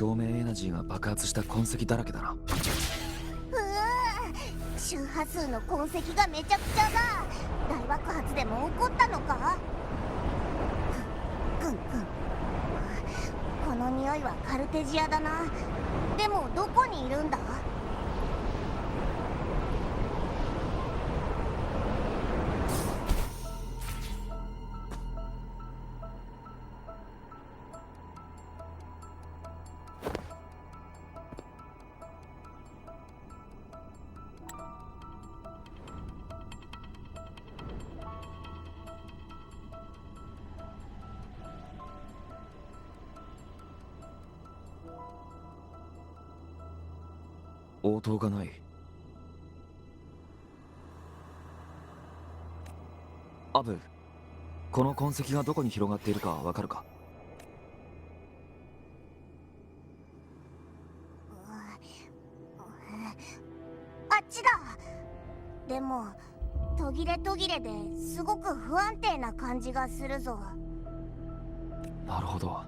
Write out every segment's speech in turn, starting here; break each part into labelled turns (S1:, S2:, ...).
S1: 表面エナジーが爆発した痕跡だらけだな。
S2: 周波数の痕跡がめちゃくちゃだ。大爆発でも起こったのか。くんくん、この匂いはカルテジアだな。でもどこにいるんだ。
S1: 応答がない。アブ、この痕跡がどこに広がっているかわかるか。
S2: あっちだ。でも途切れ途切れですごく不安定な感じがするぞ。
S1: なるほど。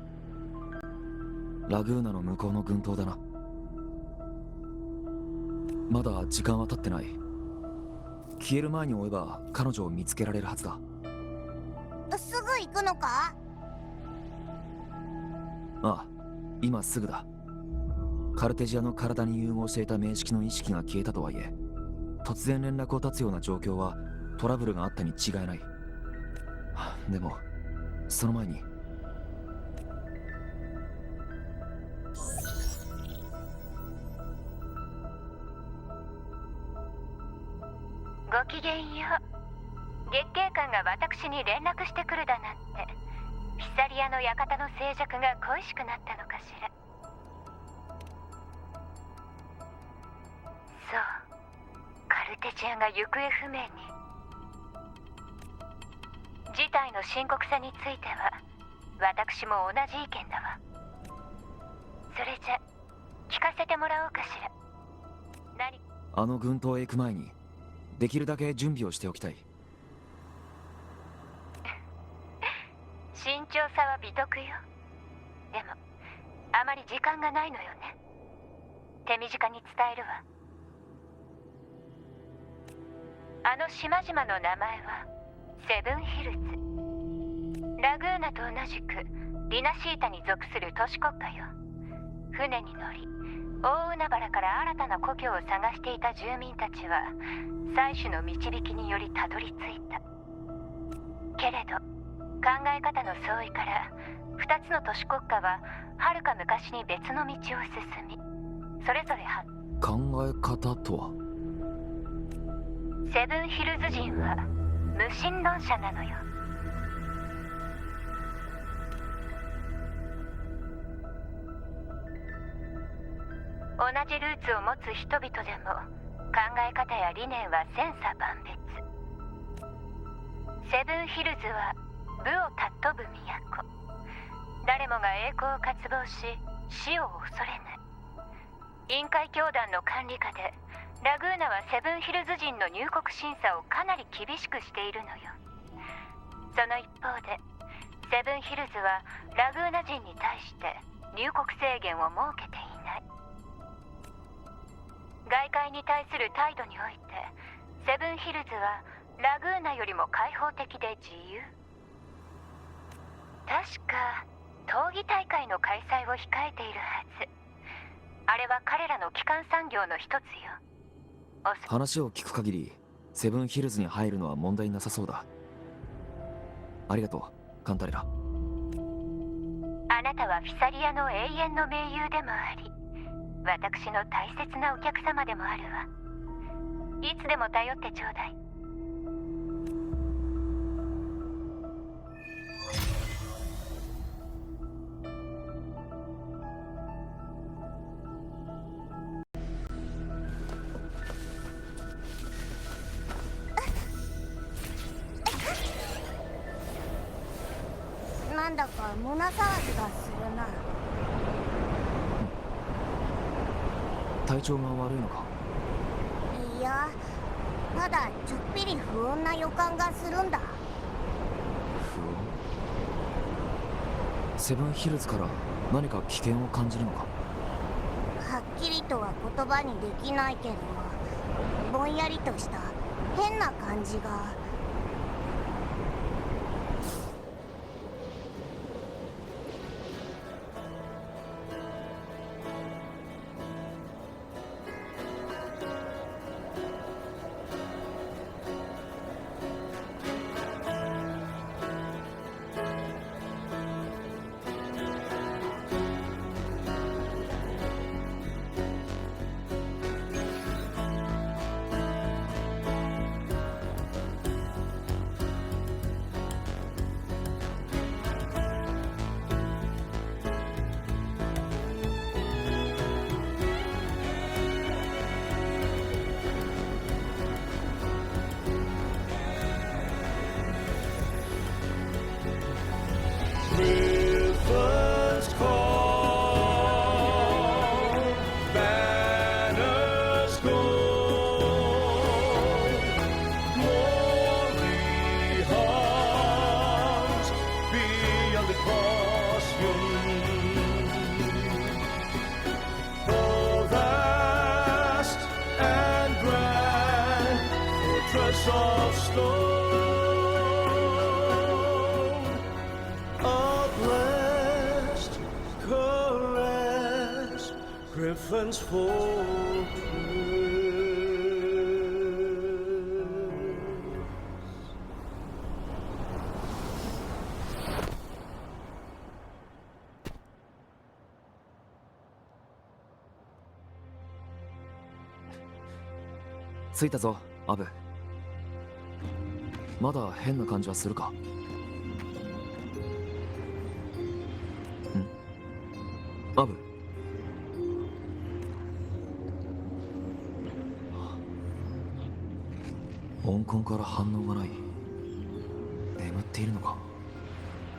S1: ラグーナの向こうの群島だな。まだ時間は経ってない。消える前に追えば彼女を見つけられるはずだ。
S2: すぐ行くのか。
S1: ああ、今すぐだ。カルテジアの体に融合していた名式の意識が消えたとはいえ、突然連絡を絶つような状況はトラブルがあったに違いない。でもその前に。
S3: ごきげんよう。月桂冠が私に連絡してくるだなんて、フィサリアの館の静寂が恋しくなったのかしら。そう、カルテジアが行方不明に。事態の深刻さについては私も同じ意見だわ。それじゃ聞かせてもらおうかしら。
S1: あの群島へ行く前にできるだけ準備をしておきたい。
S3: 慎重さは美徳よ。でもあまり時間がないのよね。手短に伝えるわ。あの島々の名前はセブンヒルズ。ラグーナと同じくリナシータに属する都市国家よ。船に乗り大海原から新たな故郷を探していた住民たちは採取の導きによりたどり着いた。けれど考え方の相違から2つの都市国家ははるか昔に別の道を進み、それぞれ
S1: 考え方とは。
S3: セブンヒルズ人は無神論者なのよ。同じルーツを持つ人々でも考え方や理念は千差万別。セブンヒルズは武を尊ぶ都。誰もが栄光を渇望し死を恐れない。臨海教団の管理下でラグーナはセブンヒルズ人の入国審査をかなり厳しくしているのよ。その一方でセブンヒルズはラグーナ人に対して入国制限を設けていない。外界に対する態度においてセブンヒルズはラグーナよりも開放的で自由。確か闘技大会の開催を控えているはず。あれは彼らの基幹産業の一つよ。
S1: 話を聞く限りセブンヒルズに入るのは問題なさそうだ。ありがとうカンタレラ。
S3: あなたはフィサリアの永遠の盟友でもあり、私の大切なお客様でもあるわ。いつでも頼ってちょうだい。
S2: なんだか胸騒ぎがするな。
S1: 体調が悪いのか。
S2: いや、ただちょっぴり不穏な予感がするんだ。
S1: 不穏。セブンヒルズから何か危険を感じるのか。
S2: とは言葉にできないけど、ぼんやりとした変な感じが。
S4: Of stone, a blessed caress, Griffin's fortress.
S1: 着いたぞ、アブ。まだ変な感じはするか？アブ。温魂から反応がない。眠っているのか？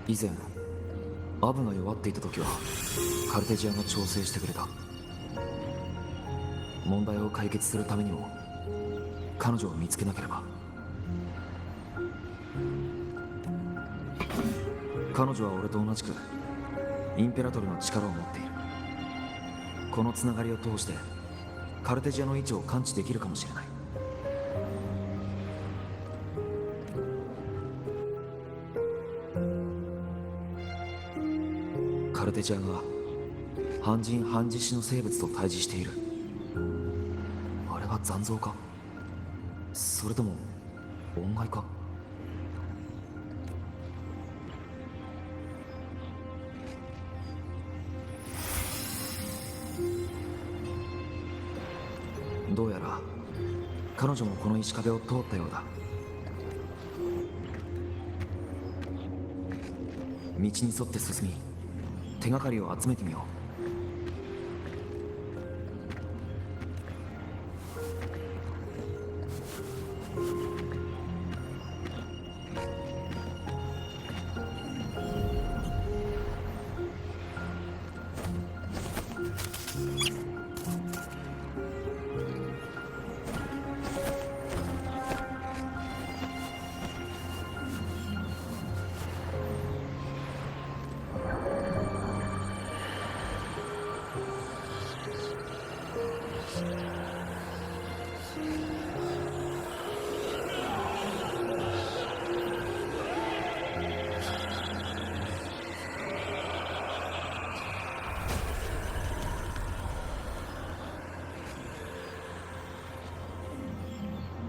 S1: 以前アブが弱っていた時はカルテジアが調整してくれた。問題を解決するためにも彼女を見つけなければ。彼女は俺と同じくインペラトルの力を持っている。このつながりを通してカルテジアの位置を感知できるかもしれない。カルテジアが半人半獅子の生物と対峙している。あれは残像か？それとも音階か？どうやら彼女もこの石壁を通ったようだ。道に沿って進み手がかりを集めてみよう。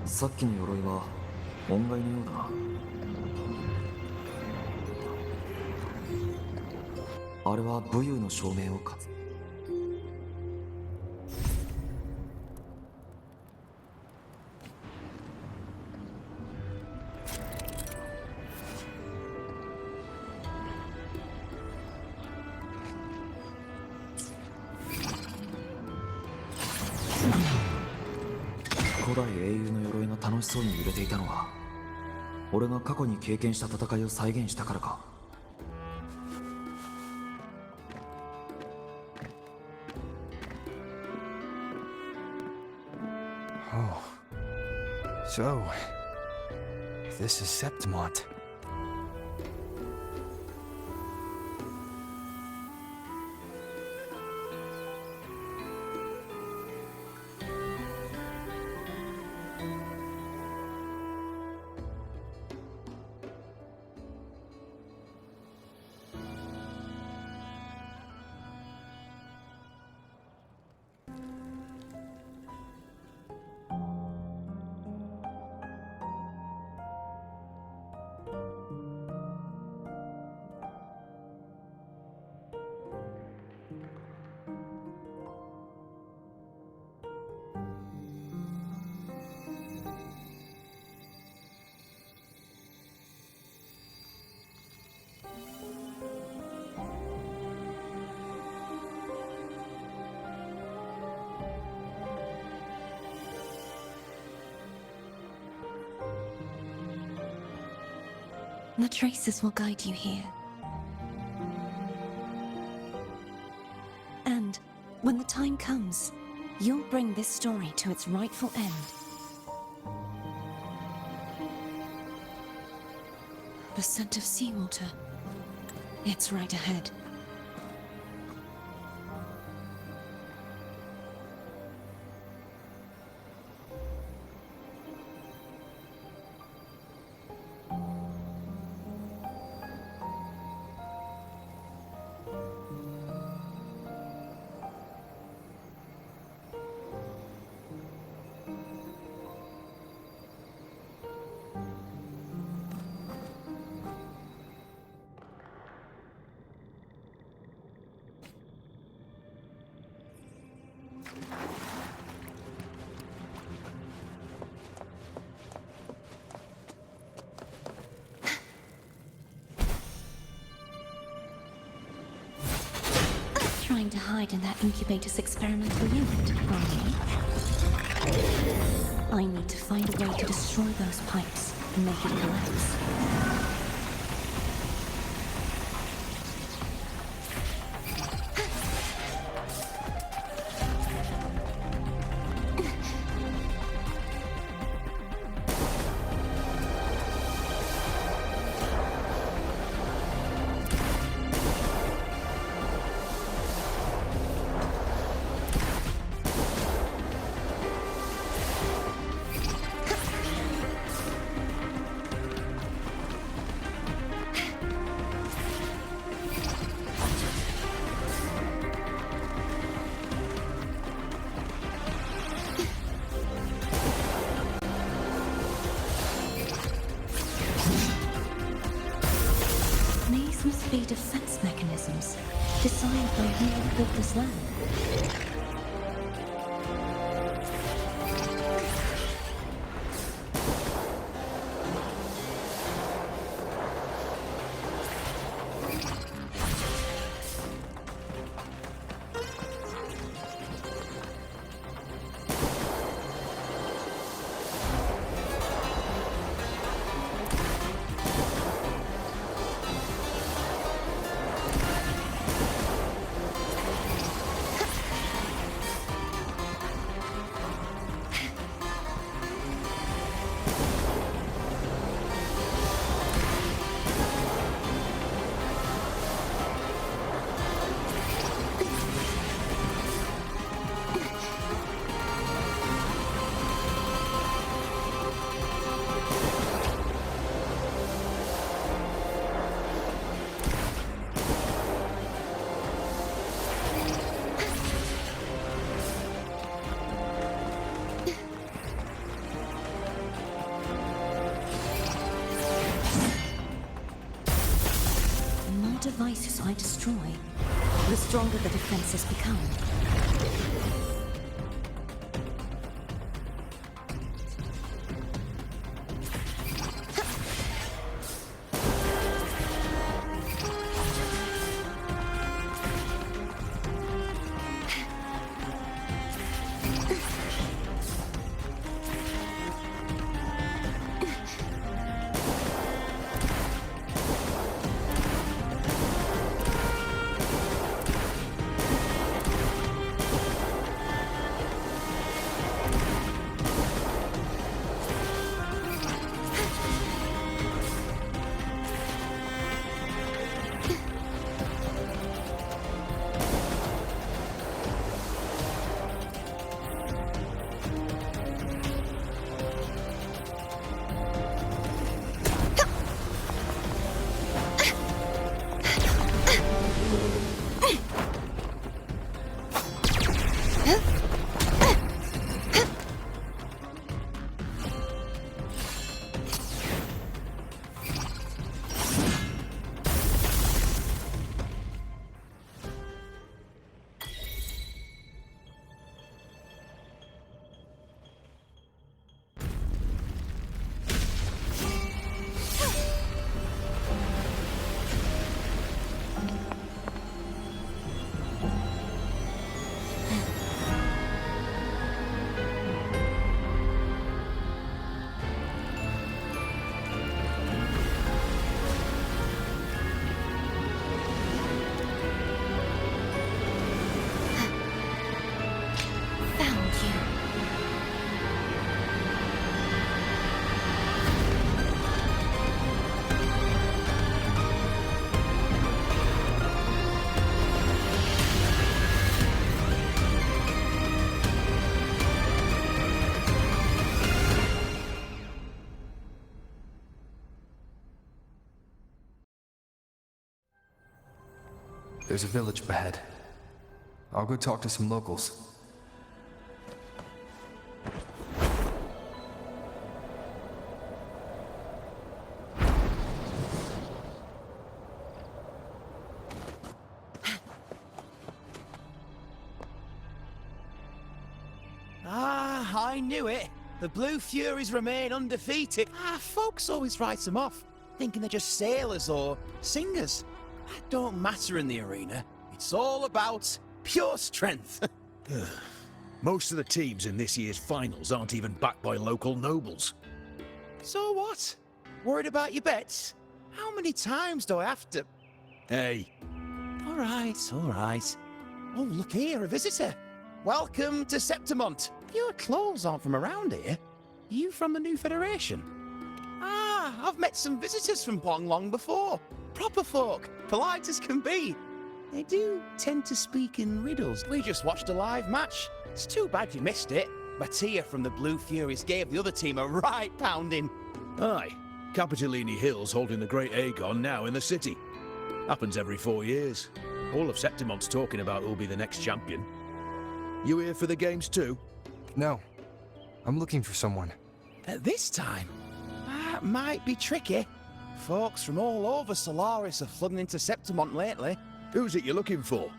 S1: さっきの鎧は音階のようだな。あれは武勇の証明を勝つ。古代英雄の鎧が楽しそうに揺れていたのは俺が過去に経験した戦いを再現したからか。
S5: Oh. So, this is Septimont.
S6: The traces will guide you here. And when the time comes, you'll bring this story to its rightful end. The scent of seawater. It's right ahead. Trying to hide in that incubator's experimental unit, are you? I need to find a way to destroy those pipes and make it collapse. Must be defense mechanisms designed by who built this land. Devices I destroy, the stronger the defenses become.
S5: There's a village up ahead. I'll go talk to some locals.
S7: Ah, I knew it. The Blue Furies remain undefeated. Folks always write them off, thinking they're just sailors or singers. That don't matter in the arena. It's all about pure strength.
S8: Most of the teams in this year's finals aren't even backed by local nobles.
S7: So what? Worried about your bets? How many times do I have to...
S8: Hey,
S7: All right, all right. Oh, look here, a visitor. Welcome to Septimont. Your clothes aren't from around here. Are you from the New Federation? Ah, I've met some visitors from Ponglong before. Proper folk, polite as can be. They do tend to speak in riddles. We just watched a live match. It's too bad you missed it. Mattia from the Blue Furies gave the other team a right pounding.
S8: aye. Capitolini Hill's holding the Great Aegon now in the city. Happens every 4 years. All of Septimont's talking about who'll be the next champion. You here for the games too?
S5: No. I'm looking for someone.
S7: At this time? That might be tricky. Folks from all over Solaris are flooding into Septimont lately.
S8: Who's it you're looking for?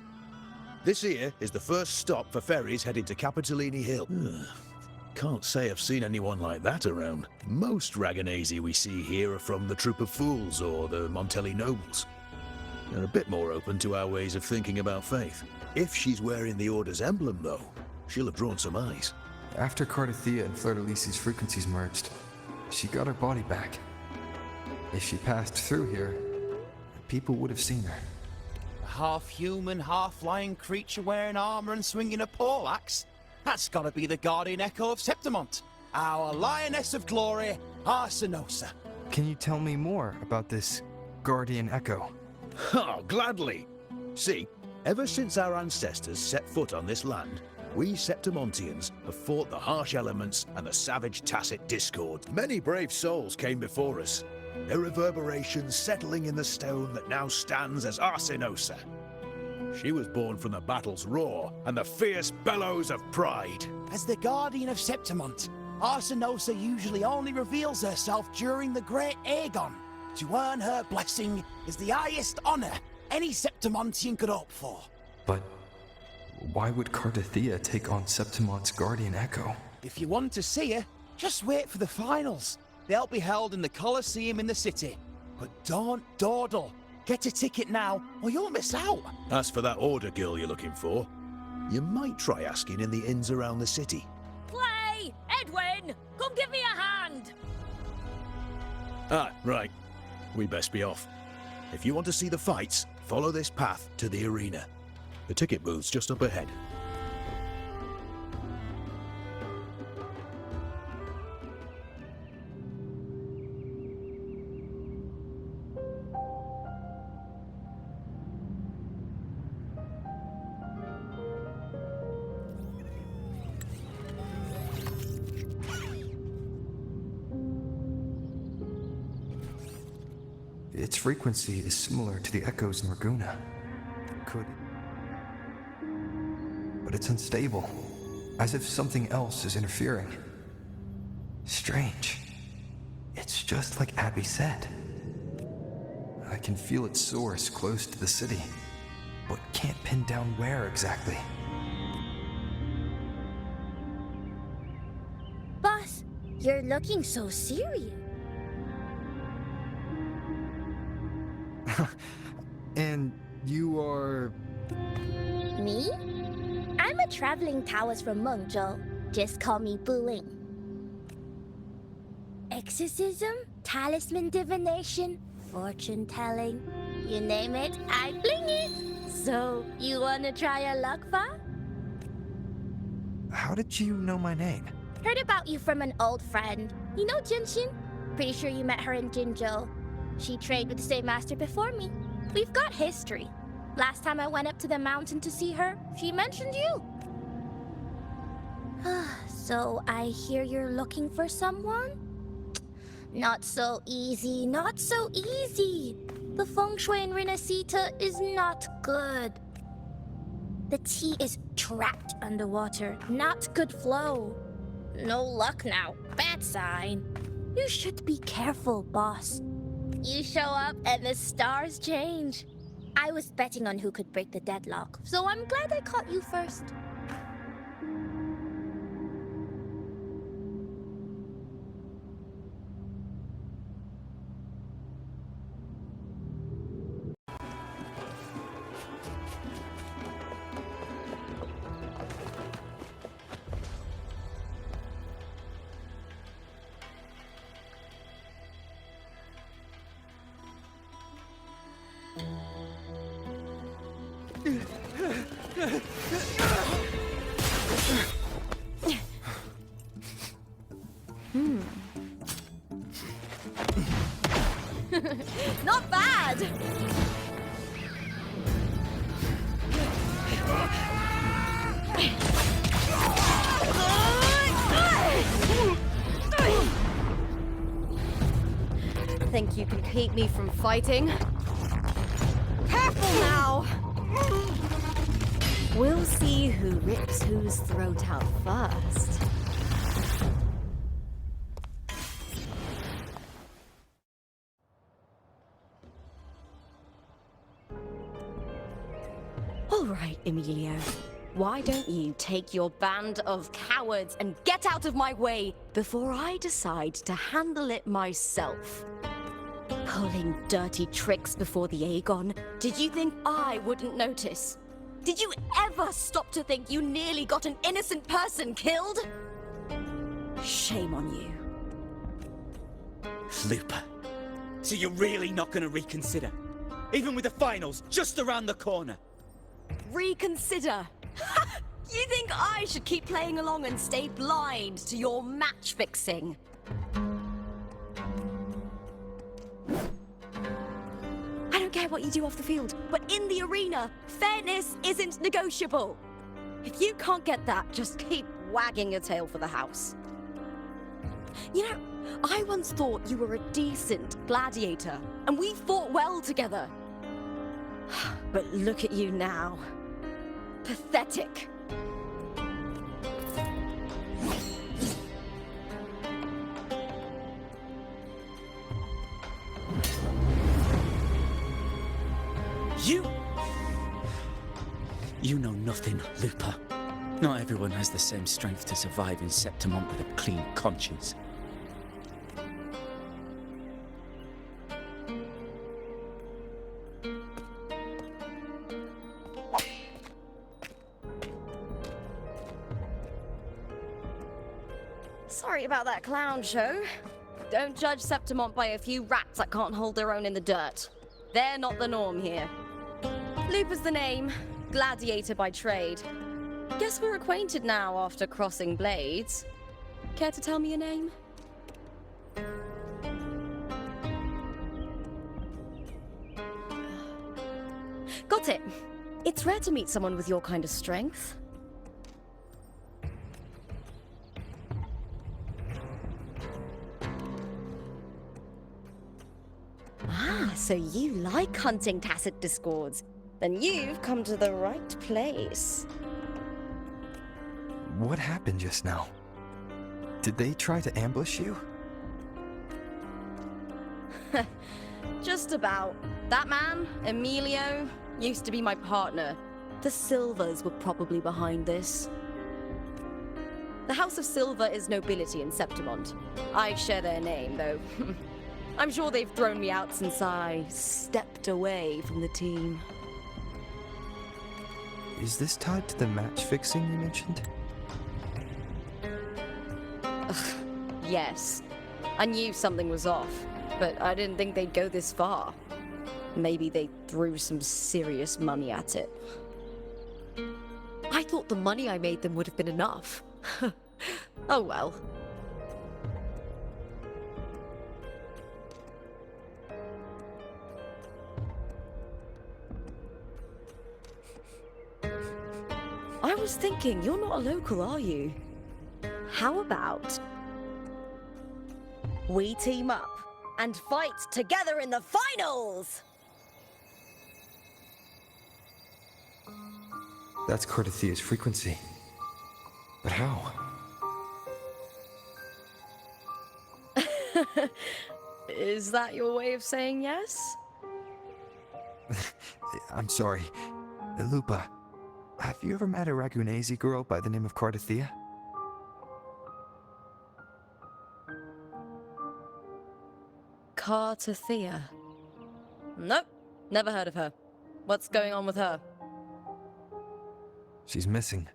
S8: This here is the first stop for ferries heading to Capitolini Hill. Can't say I've seen anyone like that around. Most Raganesi we see here are from the Troop of Fools or the Montelli Nobles. They're a bit more open to our ways of thinking about faith. If she's wearing the Order's emblem, though, she'll have drawn some eyes.
S5: After Cardathia and Fleur-de-Lis's frequencies merged, she got her body back. If she passed through here, people would have seen her.
S7: A half-human, half-flying creature wearing armor and swinging a poleaxe? That's gotta be the Guardian Echo of Septimont. Our Lioness of Glory, Arsinosa.
S5: Can you tell me more about this Guardian Echo?
S8: Oh, gladly! See, ever since our ancestors set foot on this land, we Septimontians have fought the harsh elements and the savage tacit discord. Many brave souls came before us, their reverberations settling in the stone that now stands as Arsinosa. She was born from the battle's roar and the fierce bellows of pride.
S7: As the Guardian of Septimont, Arsinosa usually only reveals herself during the Great Aegon. To earn her blessing is the highest honor any Septimontian could hope for.
S5: But why would Cardathia take on Septimont's Guardian Echo?
S7: If you want to see her, just wait for the finals. They'll be held in the Colosseum in the city. But don't dawdle. Get a ticket now, or you'll miss out.
S8: As for that Order girl you're looking for, you might try asking in the inns around the city.
S9: Clay! Edwin! Come give me a hand!
S8: Ah, right. We best be off. If you want to see the fights, follow this path to the arena. The ticket booth's just up ahead.
S5: Its frequency is similar to the echoes in Raguna. But it's unstable, as if something else is interfering. Strange. It's just like Abby said. I can feel its source close to the city, but can't pin down where exactly.
S2: Boss, you're looking so serious.
S5: And you are...
S2: Me? I'm a traveling Taoist from Mengzhou. Just call me Buling. Exorcism, talisman divination, fortune telling. You name it, I bling it. So, you wanna try your luck, Fa?
S5: How did you know my name?
S2: Heard about you from an old friend. You know Jinshin? Pretty sure you met her in Jinzhou. She trained with the same master before me. We've got history. Last time I went up to the mountain to see her, she mentioned you. So I hear you're looking for someone? Not so easy, not so easy. The feng shui in Renacita is not good. The tea is trapped underwater, not good flow. No luck now, bad sign. You should be careful, boss. You show up and the stars change. I was betting on who could break the deadlock, so I'm glad I caught you first.
S9: Not bad! Think you can keep me from fighting? Careful now! We'll see who rips whose throat out first. All right, Emilio. Why don't you take your band of cowards and get out of my way before I decide to handle it myself? Pulling dirty tricks before the Aegon? Did you think I wouldn't notice? Did you ever stop to think you nearly got an innocent person killed? Shame on you.
S10: Looper. So you're really not gonna reconsider? Even with the finals just around the corner?
S9: Reconsider. You think I should keep playing along and stay blind to your match fixing? I don't care what you do off the field, but in the arena, fairness isn't negotiable. If you can't get that, just keep wagging your tail for the house. You know, I once thought you were a decent gladiator, and we fought well together. But look at you now. Pathetic.
S10: You know nothing, Looper. Not everyone has the same strength to survive in Septimont with a clean conscience.
S9: Sorry about that clown show. Don't judge Septimont by a few rats that can't hold their own in the dirt. They're not the norm here. Looper's the name, gladiator by trade. Guess we're acquainted now after crossing blades. Care to tell me your name? Got it. It's rare to meet someone with your kind of strength. Ah, so you like hunting tacit discords. Then you've come to the right place.
S5: What happened just now? Did they try to ambush you?
S9: Just about. That man, Emilio, used to be my partner. The Silvers were probably behind this. The House of Silver is nobility in Septimont. I share their name, though. I'm sure they've thrown me out since I stepped away from the team.
S5: Is this tied to the match fixing you mentioned?
S9: Yes. I knew something was off, but I didn't think they'd go this far. Maybe they threw some serious money at it. I thought the money I made them would have been enough. Oh well. I was thinking, you're not a local, are you? How about we team up and fight together in the finals?
S5: That's Cardathea's frequency. But how?
S9: Is that your way of saying yes?
S5: I'm sorry. Lupa, have you ever met a Ragunese girl by the name of Cardathea?
S9: Cartathea. Nope, never heard of her. What's going on with her?
S5: She's missing.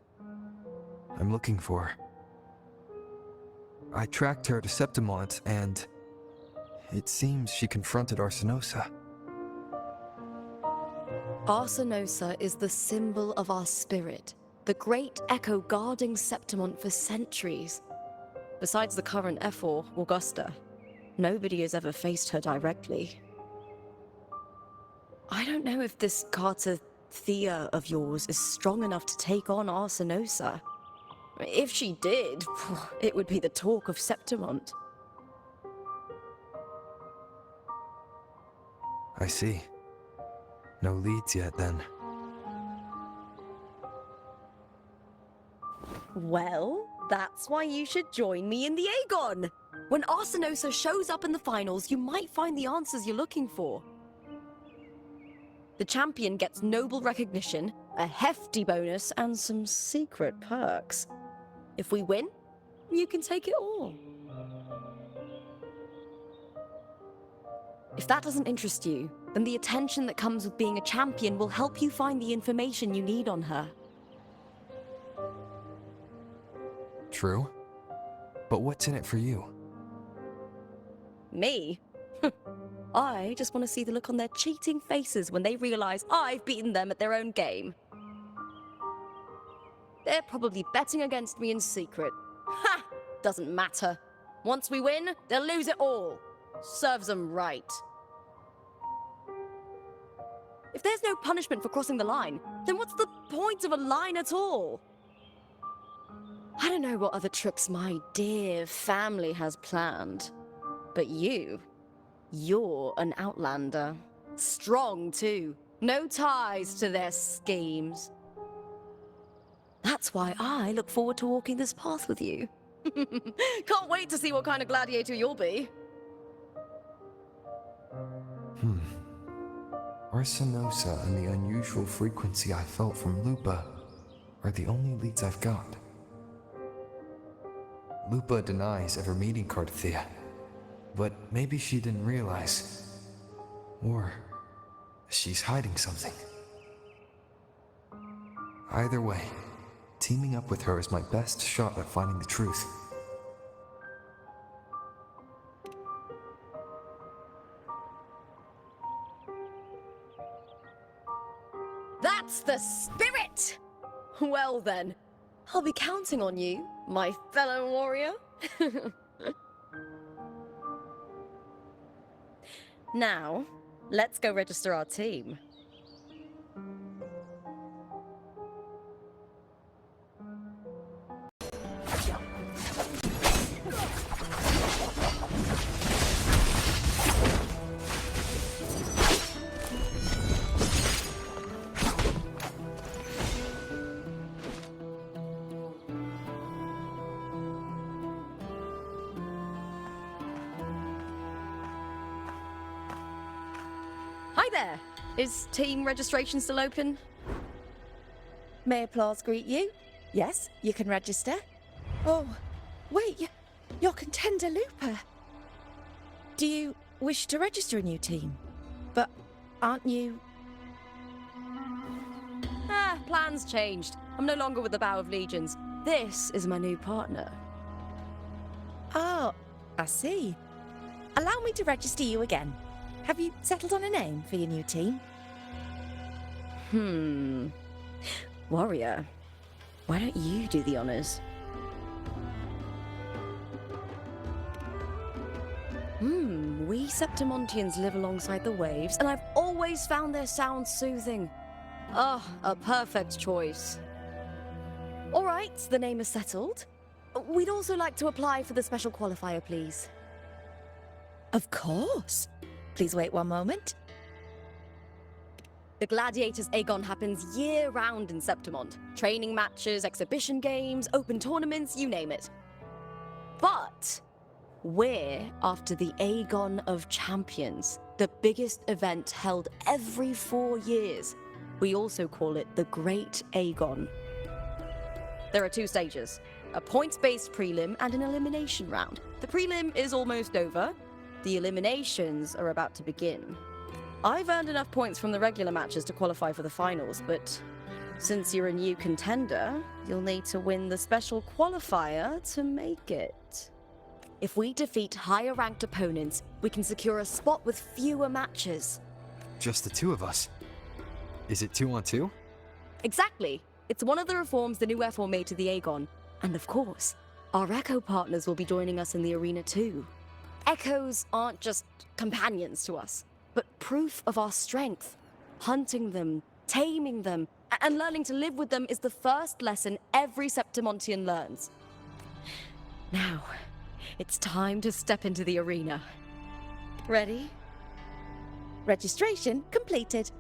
S5: I'm looking for her. I tracked her to Septimont, and it seems she confronted Arsenosa.
S9: Arsenosa is the symbol of our spirit, the great echo guarding Septimont for centuries. Besides the current Ephor, Augusta, nobody has ever faced her directly. I don't know if this Cartathea of yours is strong enough to take on Arsenosa. If she did, it would be the talk of Septimont.
S5: I see. No leads yet, then.
S9: Well, that's why you should join me in the Aegon! When Arsenosa shows up in the finals, you might find the answers you're looking for. The champion gets noble recognition, a hefty bonus, and some secret perks. If we win, you can take it all. If that doesn't interest you, then the attention that comes with being a champion will help you find the information you need on her.
S5: True. But what's in it for you?
S9: Me? I just want to see the look on their cheating faces when they realize I've beaten them at their own game. They're probably betting against me in secret. Ha! Doesn't matter. Once we win, they'll lose it all. Serves them right. If there's no punishment for crossing the line, then what's the point of a line at all? I don't know what other tricks my dear family has planned, but you're an outlander. Strong, too. No ties to their schemes. That's why I look forward to walking this path with you. Can't wait to see what kind of gladiator you'll be.
S5: Arsenosa and the unusual frequency I felt from Lupa are the only leads I've got. Lupa denies ever meeting Cardathea, but maybe she didn't realize. Or she's hiding something. Either way, teaming up with her is my best shot at finding the truth.
S9: That's the spirit! Well then, I'll be counting on you, my fellow warrior. Now, let's go register our team. Hi there! Is team registration still open?
S11: May applause greet you? Yes, you can register. Oh, wait, you're contender Lupa. Do you wish to register a new team? But aren't you...
S9: Plans changed. I'm no longer with the Bow of Legions. This is my new partner.
S11: Oh, I see. Allow me to register you again. Have you settled on a name for your new team?
S9: Warrior, why don't you do the honors? We Septimontians live alongside the waves, and I've always found their sound soothing. Ah, a perfect choice. All right, the name is settled. We'd also like to apply for the special qualifier, please.
S11: Of course. Please wait one moment.
S9: The Gladiators Aegon happens year-round in Septimont. Training matches, exhibition games, open tournaments, you name it. But we're after the Aegon of Champions, the biggest event held every 4 years. We also call it the Great Aegon. There are 2 stages, a points-based prelim and an elimination round. The prelim is almost over. The eliminations are about to begin. I've earned enough points from the regular matches to qualify for the finals, but since you're a new contender, you'll need to win the special qualifier to make it. If we defeat higher-ranked opponents, we can secure a spot with fewer matches.
S5: Just the 2 of us. Is it 2 on 2?
S9: Exactly. It's one of the reforms the new F4 made to the Aegon. And of course, our Echo partners will be joining us in the arena too. Echoes aren't just companions to us, but proof of our strength. Hunting them, taming them, and learning to live with them is the first lesson every Septimontian learns. Now, it's time to step into the arena. Ready?
S11: Registration completed.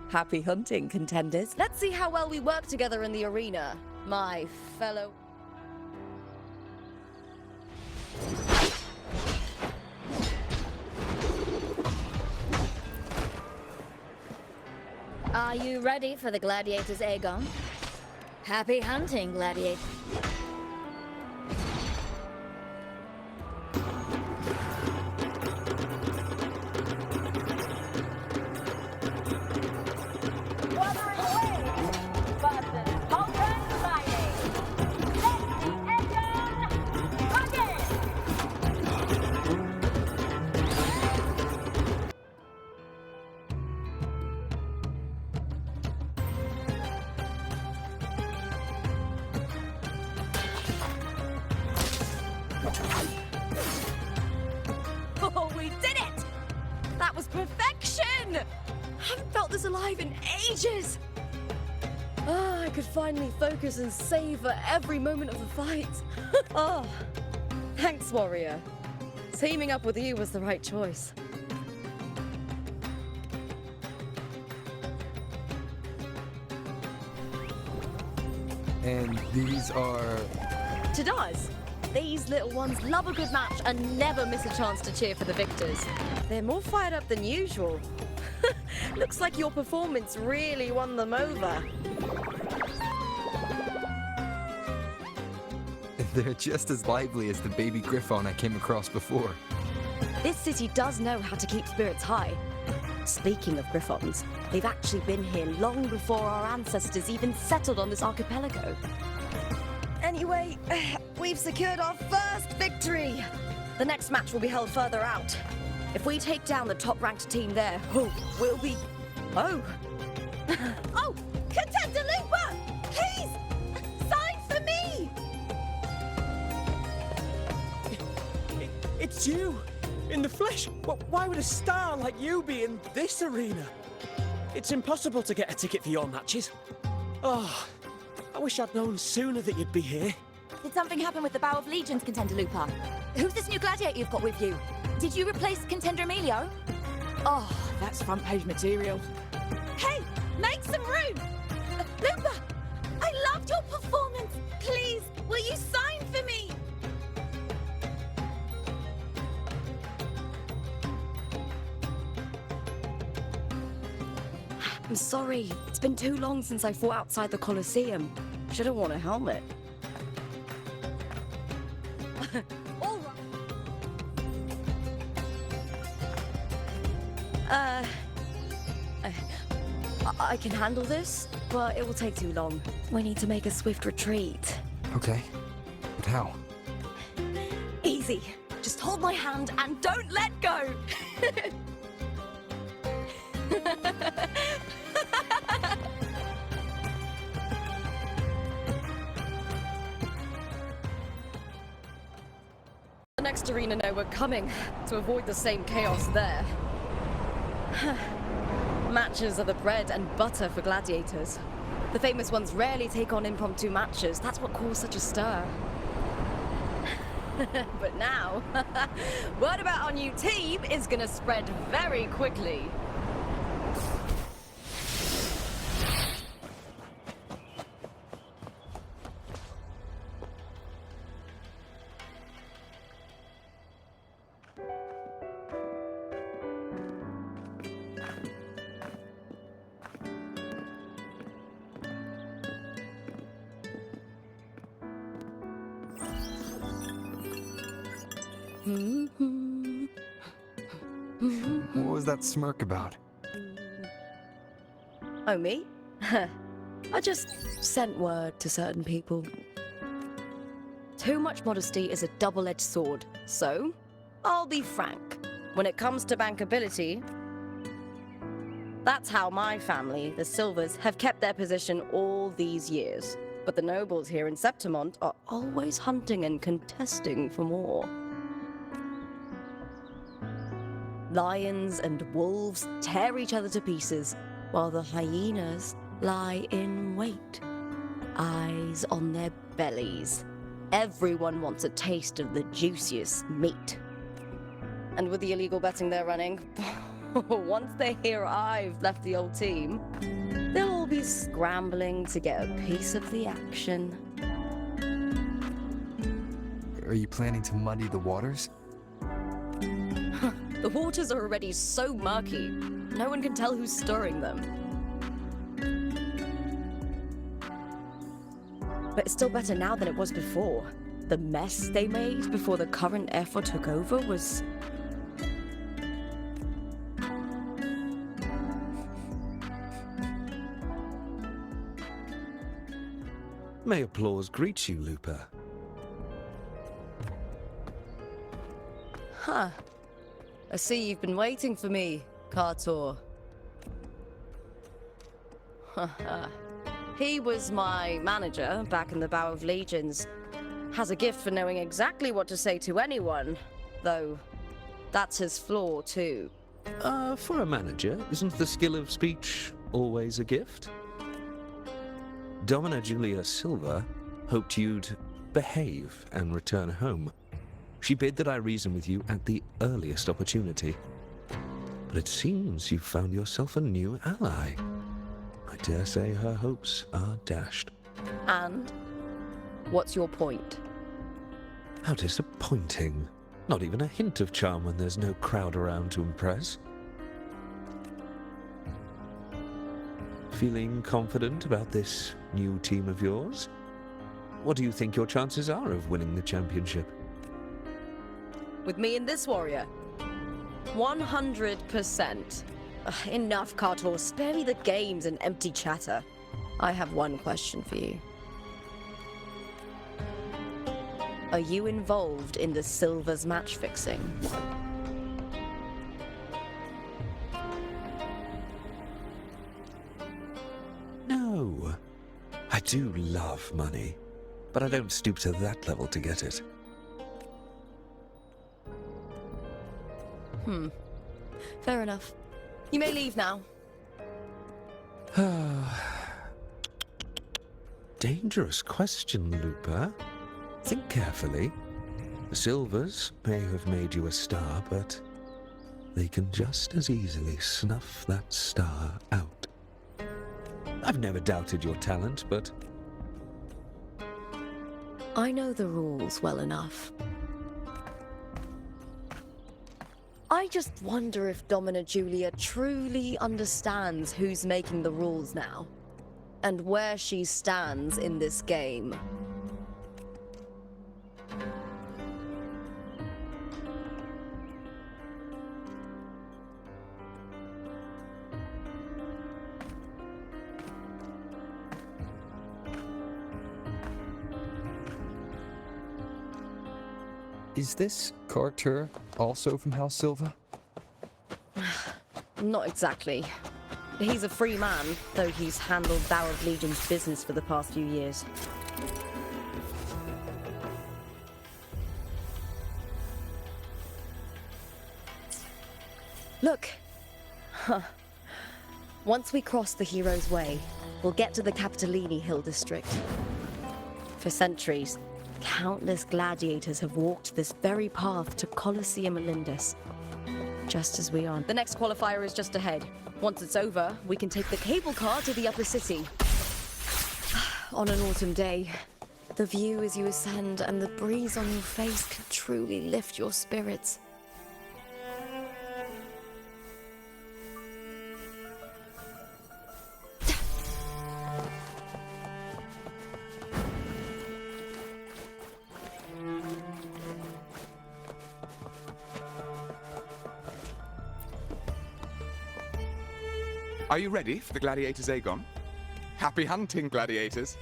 S11: Happy hunting, contenders.
S9: Let's see how well we work together in the arena, my fellow...
S2: Are you ready for the Gladiators Aegon? Happy hunting, Gladiator.
S3: Wuthering Waves versus Vulcan Riding. Let the Aegon begin!
S9: Oh, we did it! That was perfection! I haven't felt this alive in ages! Ah, I could finally focus and savor every moment of the fight. Oh, thanks, warrior. Teaming up with you was the right choice.
S5: And these are...
S9: Tadars! These little ones love a good match and never miss a chance to cheer for the victors. They're more fired up than usual. Looks like your performance really won them over.
S5: They're just as lively as the baby Griffon I came across before.
S9: This city does know how to keep spirits high. Speaking of Griffons, they've actually been here long before our ancestors even settled on this archipelago. Anyway, we've secured our first victory! The next match will be held further out. If we take down the top-ranked team there, we'll be... Oh! Oh! Contender Lupa! Please! Sign for me!
S4: It's you! In the flesh! Why would a star like you be in this arena? It's impossible to get a ticket for your matches. Oh, I wish I'd known sooner that you'd be here.
S12: Did something happen with the Bow of Legions, Contender Lupa? Who's this new gladiator you've got with you? Did you replace Contender Emilio? Oh, that's front page material.
S11: Hey, make some room! Lupa, I loved your performance. Please, will you sign for me?
S9: I'm sorry. It's been too long since I fought outside the Colosseum. Should have worn a helmet. All right. I can handle this, but it will take too long. We need to make a swift retreat.
S5: Okay. But how?
S9: Easy. Just hold my hand and don't let go! The next arena know we're coming to avoid the same chaos there. Matches are the bread and butter for gladiators. The famous ones rarely take on impromptu matches. That's what caused such a stir. But now, word about our new team is gonna spread very quickly.
S5: What was that smirk about?
S9: Oh, me? I just sent word to certain people. Too much modesty is a double-edged sword, so I'll be frank. When it comes to bankability, that's how my family, the Silvers, have kept their position all these years. But the nobles here in Septimont are always hunting and contesting for more. Lions and wolves tear each other to pieces, while the hyenas lie in wait, eyes on their bellies. Everyone wants a taste of the juiciest meat. And with the illegal betting they're running, once they hear I've left the old team, they'll all be scrambling to get a piece of the action.
S5: Are you planning to muddy the waters?
S9: The waters are already so murky, no one can tell who's stirring them. But it's still better now than it was before. The mess they made before the current effort took over was...
S8: May applause greet you, Lupa.
S9: Huh. I see you've been waiting for me, Kartor. He was my manager back in the Bow of Legions. Has a gift for knowing exactly what to say to anyone, though that's his flaw too.
S8: For a manager, isn't the skill of speech always a gift? Domina Julia Silva hoped you'd behave and return home. She bid that I reason with you at the earliest opportunity. But it seems you've found yourself a new ally. I dare say her hopes are dashed.
S9: And? What's your point?
S8: How disappointing. Not even a hint of charm when there's no crowd around to impress. Feeling confident about this new team of yours? What do you think your chances are of winning the championship?
S9: With me and this warrior? 100%. Enough, Kartor. Spare me the games and empty chatter. I have one question for you. Are you involved in the Silver's match fixing?
S8: No. I do love money, but I don't stoop to that level to get it.
S9: Fair enough. You may leave now.
S8: Dangerous question, Lupa. Think carefully. The Silvers may have made you a star, but they can just as easily snuff that star out. I've never doubted your talent, but...
S9: I know the rules well enough. I just wonder if Domina Julia truly understands who's making the rules now, and where she stands in this game.
S5: Is this Kartur also from House Silva?
S9: Not exactly. He's a free man, though he's handled Bow of Legion's business for the past few years. Look! Once we cross the Hero's Way, we'll get to the Capitolini Hill district. For centuries, countless gladiators have walked this very path to Colosseum Olindus, just as we are. The next qualifier is just ahead. Once it's over, we can take the cable car to the upper city. On an autumn day, the view as you ascend and the breeze on your face can truly lift your spirits.
S13: Are you ready for the gladiators, Aegon? Happy hunting, gladiators!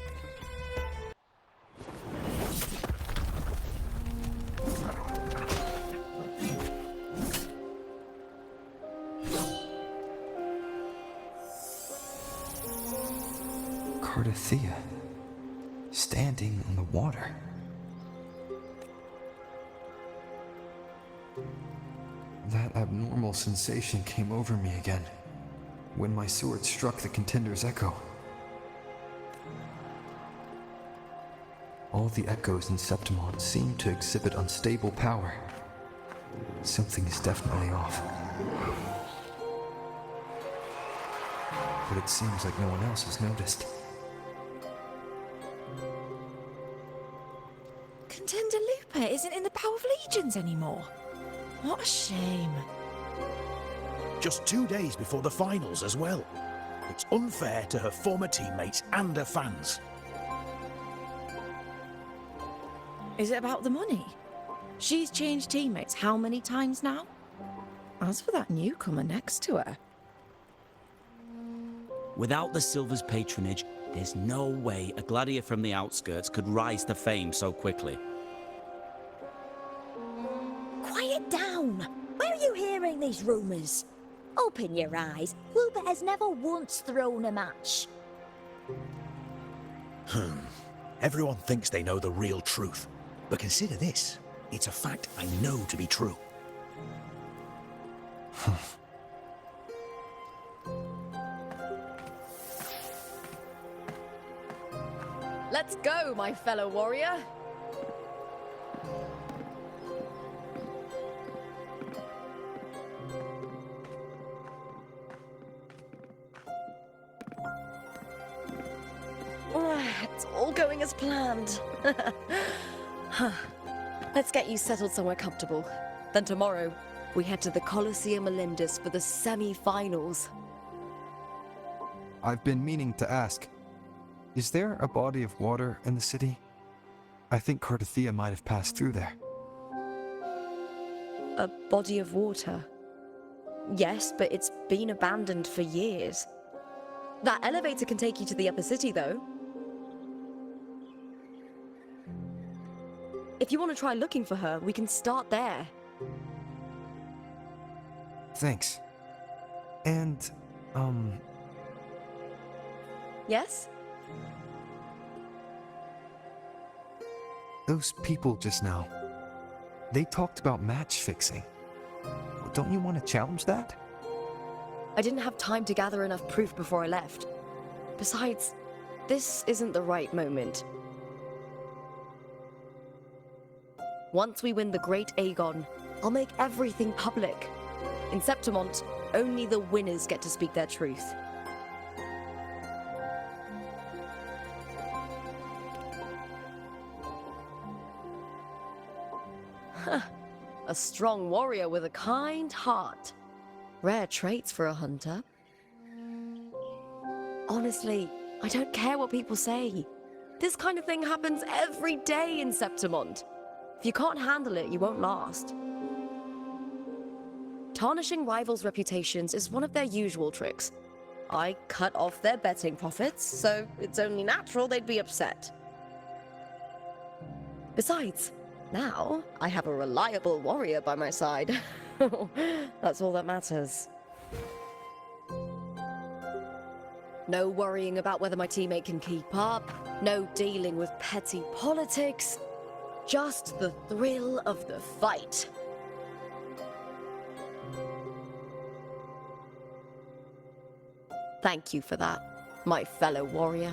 S5: Cardothea, standing on the water. That abnormal sensation came over me again when my sword struck the contender's echo. All the echoes in Septimon seem to exhibit unstable power. Something is definitely off. But it seems like no one else has noticed.
S11: Contender Lupa isn't in the Bow of Legions anymore. What a shame.
S8: Just 2 days before the finals as well. It's unfair to her former teammates and her fans.
S11: Is it about the money? She's changed teammates how many times now? As for that newcomer next to her...
S10: Without the Silver's patronage, there's no way a gladiator from the outskirts could rise to fame so quickly.
S14: Quiet down! Where are you hearing these rumours? Open your eyes. Lupa has never once thrown a match.
S8: Everyone thinks they know the real truth. But consider this. It's a fact I know to be true.
S9: Let's go, my fellow warrior. It's all going as planned. Let's get you settled somewhere comfortable. Then tomorrow, we head to the Colosseum Melindus for the semi-finals.
S5: I've been meaning to ask, is there a body of water in the city? I think Cardothea might have passed through there.
S9: A body of water? Yes, but it's been abandoned for years. That elevator can take you to the upper city, though. If you want to try looking for her, we can start there.
S5: Thanks. And,
S9: Yes?
S5: those people just now, they talked about match fixing. Don't you want to challenge that?
S9: I didn't have time to gather enough proof before I left. Besides, this isn't the right moment. Once we win the Great Aegon, I'll make everything public. In Septimont, only the winners get to speak their truth. A strong warrior with a kind heart. Rare traits for a hunter. Honestly, I don't care what people say. This kind of thing happens every day in Septimont. If you can't handle it, you won't last. Tarnishing rivals' reputations is one of their usual tricks. I cut off their betting profits, so it's only natural they'd be upset. Besides, now I have a reliable warrior by my side. That's all that matters. No worrying about whether my teammate can keep up, no dealing with petty politics. Just the thrill of the fight. Thank you for that, my fellow warrior.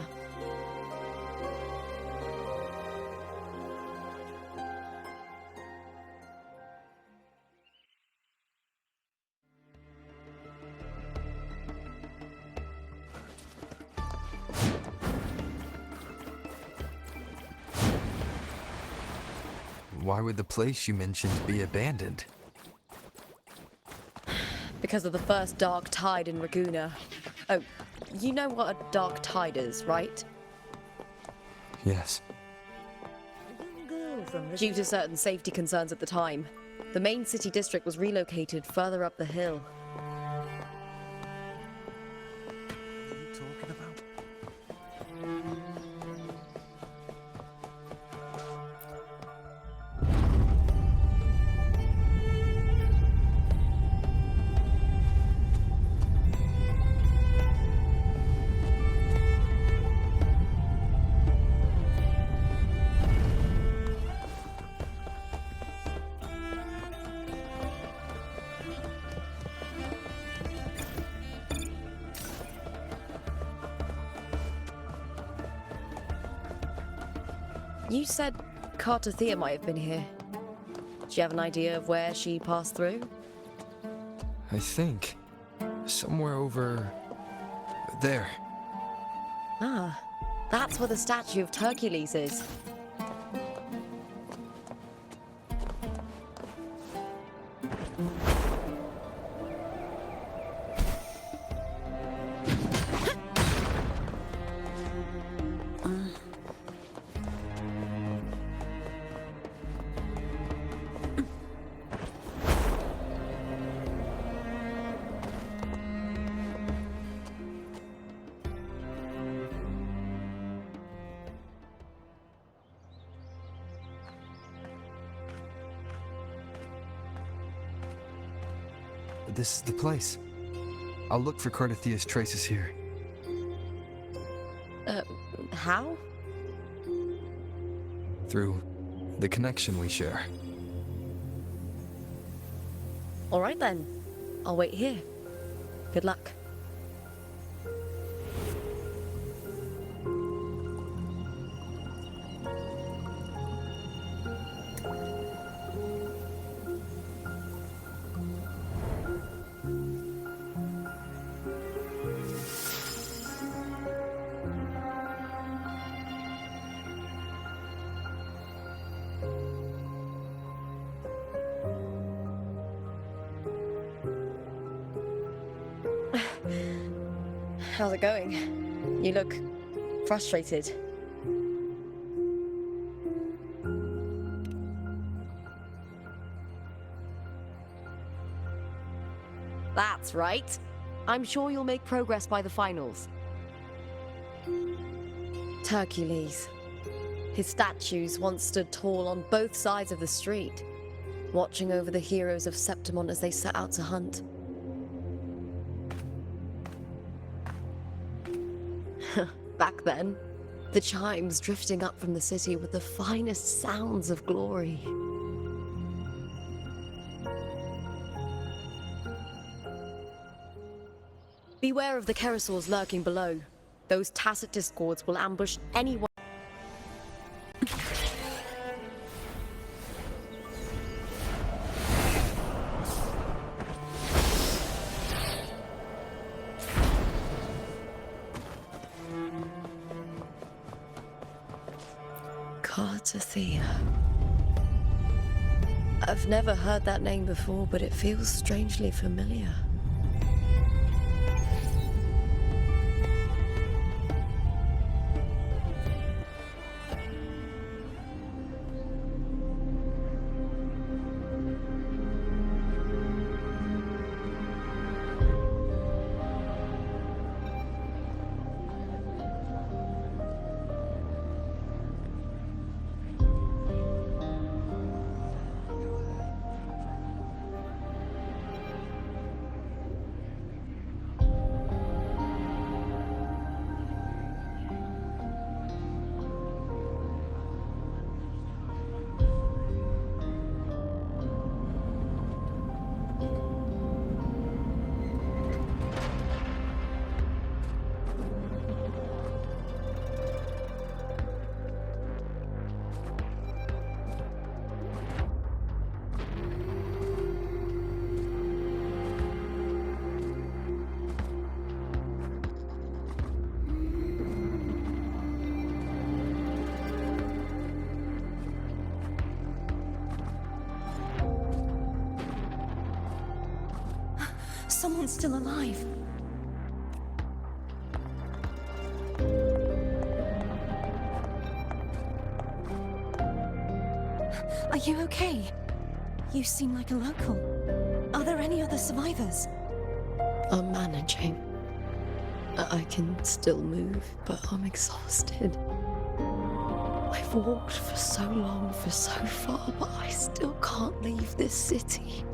S5: Why would the place you mentioned be abandoned?
S9: Because of the first dark tide in Raguna. Oh, you know what a dark tide is, right?
S5: Yes.
S9: Due to certain safety concerns at the time, the main city district was relocated further up the hill.
S8: talking about?
S9: You said Cartothea might have been here. Do you have an idea of where she passed through?
S5: I think. Somewhere over. There.
S9: Ah, that's where the statue of Hercules is.
S5: This is the place. I'll look for Cartothea's traces here.
S9: How?
S5: Through the connection we share.
S9: All right then. I'll wait here. Good luck. How's it going? You look frustrated. That's right. I'm sure you'll make progress by the finals. Hercules. His statues once stood tall on both sides of the street, watching over the heroes of Septimon as they set out to hunt. Back then, the chimes drifting up from the city with the finest sounds of glory. Beware of the Kerosaurs lurking below. Those tacit discords will ambush anyone. Cartothea. I've never heard that name before, but it feels strangely familiar.
S6: Someone's still alive. Are you okay? You seem like a local. Are there any other survivors?
S9: I'm managing. I can still move, but I'm exhausted. I've walked for so long, for so far, but I still can't leave this city.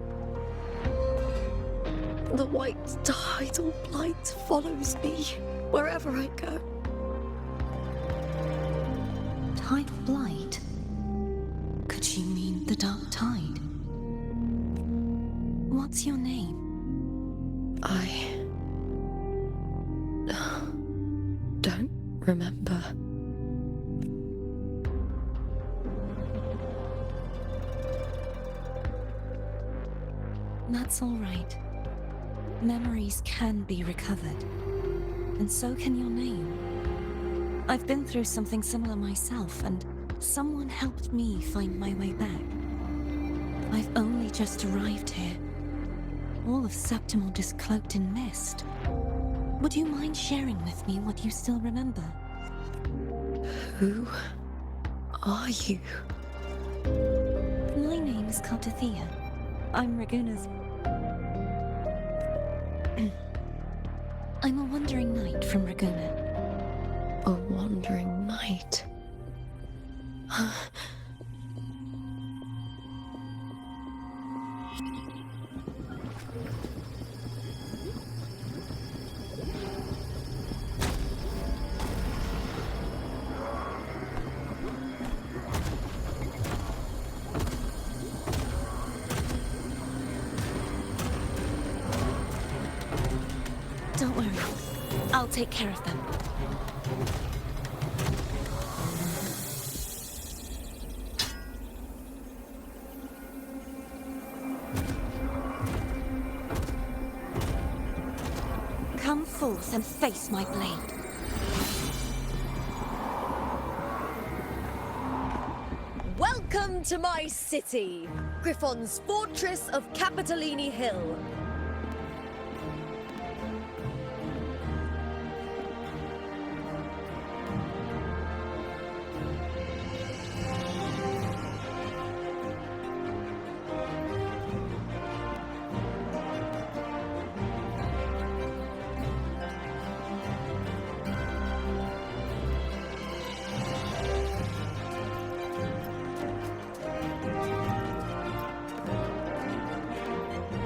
S9: The white tidal blight follows me wherever I go.
S6: Tidal blight? Could she mean the dark tide? What's your name?
S9: I don't remember.
S6: That's all right. Memories can be recovered, and so can your name. I've been through something similar myself, and someone helped me find my way back. I've only just arrived here. All of Septimont is cloaked in mist. Would you mind sharing with me what you still remember?
S9: Who are you?
S6: My name is Cartathea. I'm Raguna's... I'm a wandering knight from Raguna.
S9: A wandering knight?
S6: Don't worry. I'll take care of them. Come forth and face my blade.
S9: Welcome to my city, Griffon's fortress of Capitolini Hill.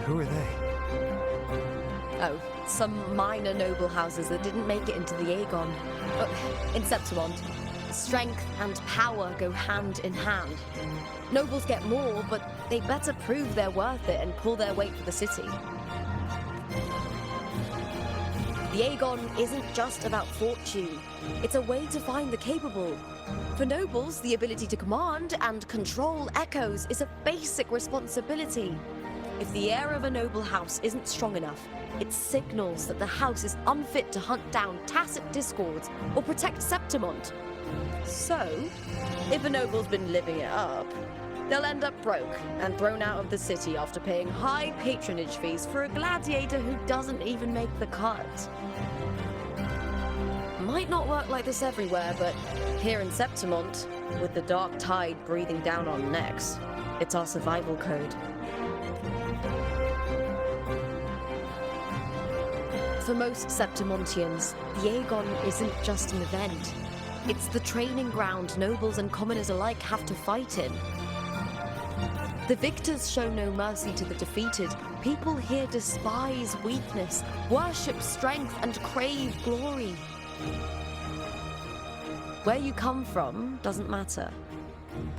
S5: Who are they?
S9: Oh, some minor noble houses that didn't make it into the Aegon. In Septimont, strength and power go hand in hand. Nobles get more, but they better prove they're worth it and pull their weight for the city. The Aegon isn't just about fortune. It's a way to find the capable. For nobles, the ability to command and control echoes is a basic responsibility. If the heir of a noble house isn't strong enough, it signals that the house is unfit to hunt down tacit discords or protect Septimont. So, if a noble's been living it up, they'll end up broke and thrown out of the city after paying high patronage fees for a gladiator who doesn't even make the cut. Might not work like this everywhere, but here in Septimont, with the dark tide breathing down on necks, it's our survival code. For most Septimontians, the Aegon isn't just an event. It's the training ground nobles and commoners alike have to fight in. The victors show no mercy to the defeated. People here despise weakness, worship strength, and crave glory. Where you come from doesn't matter.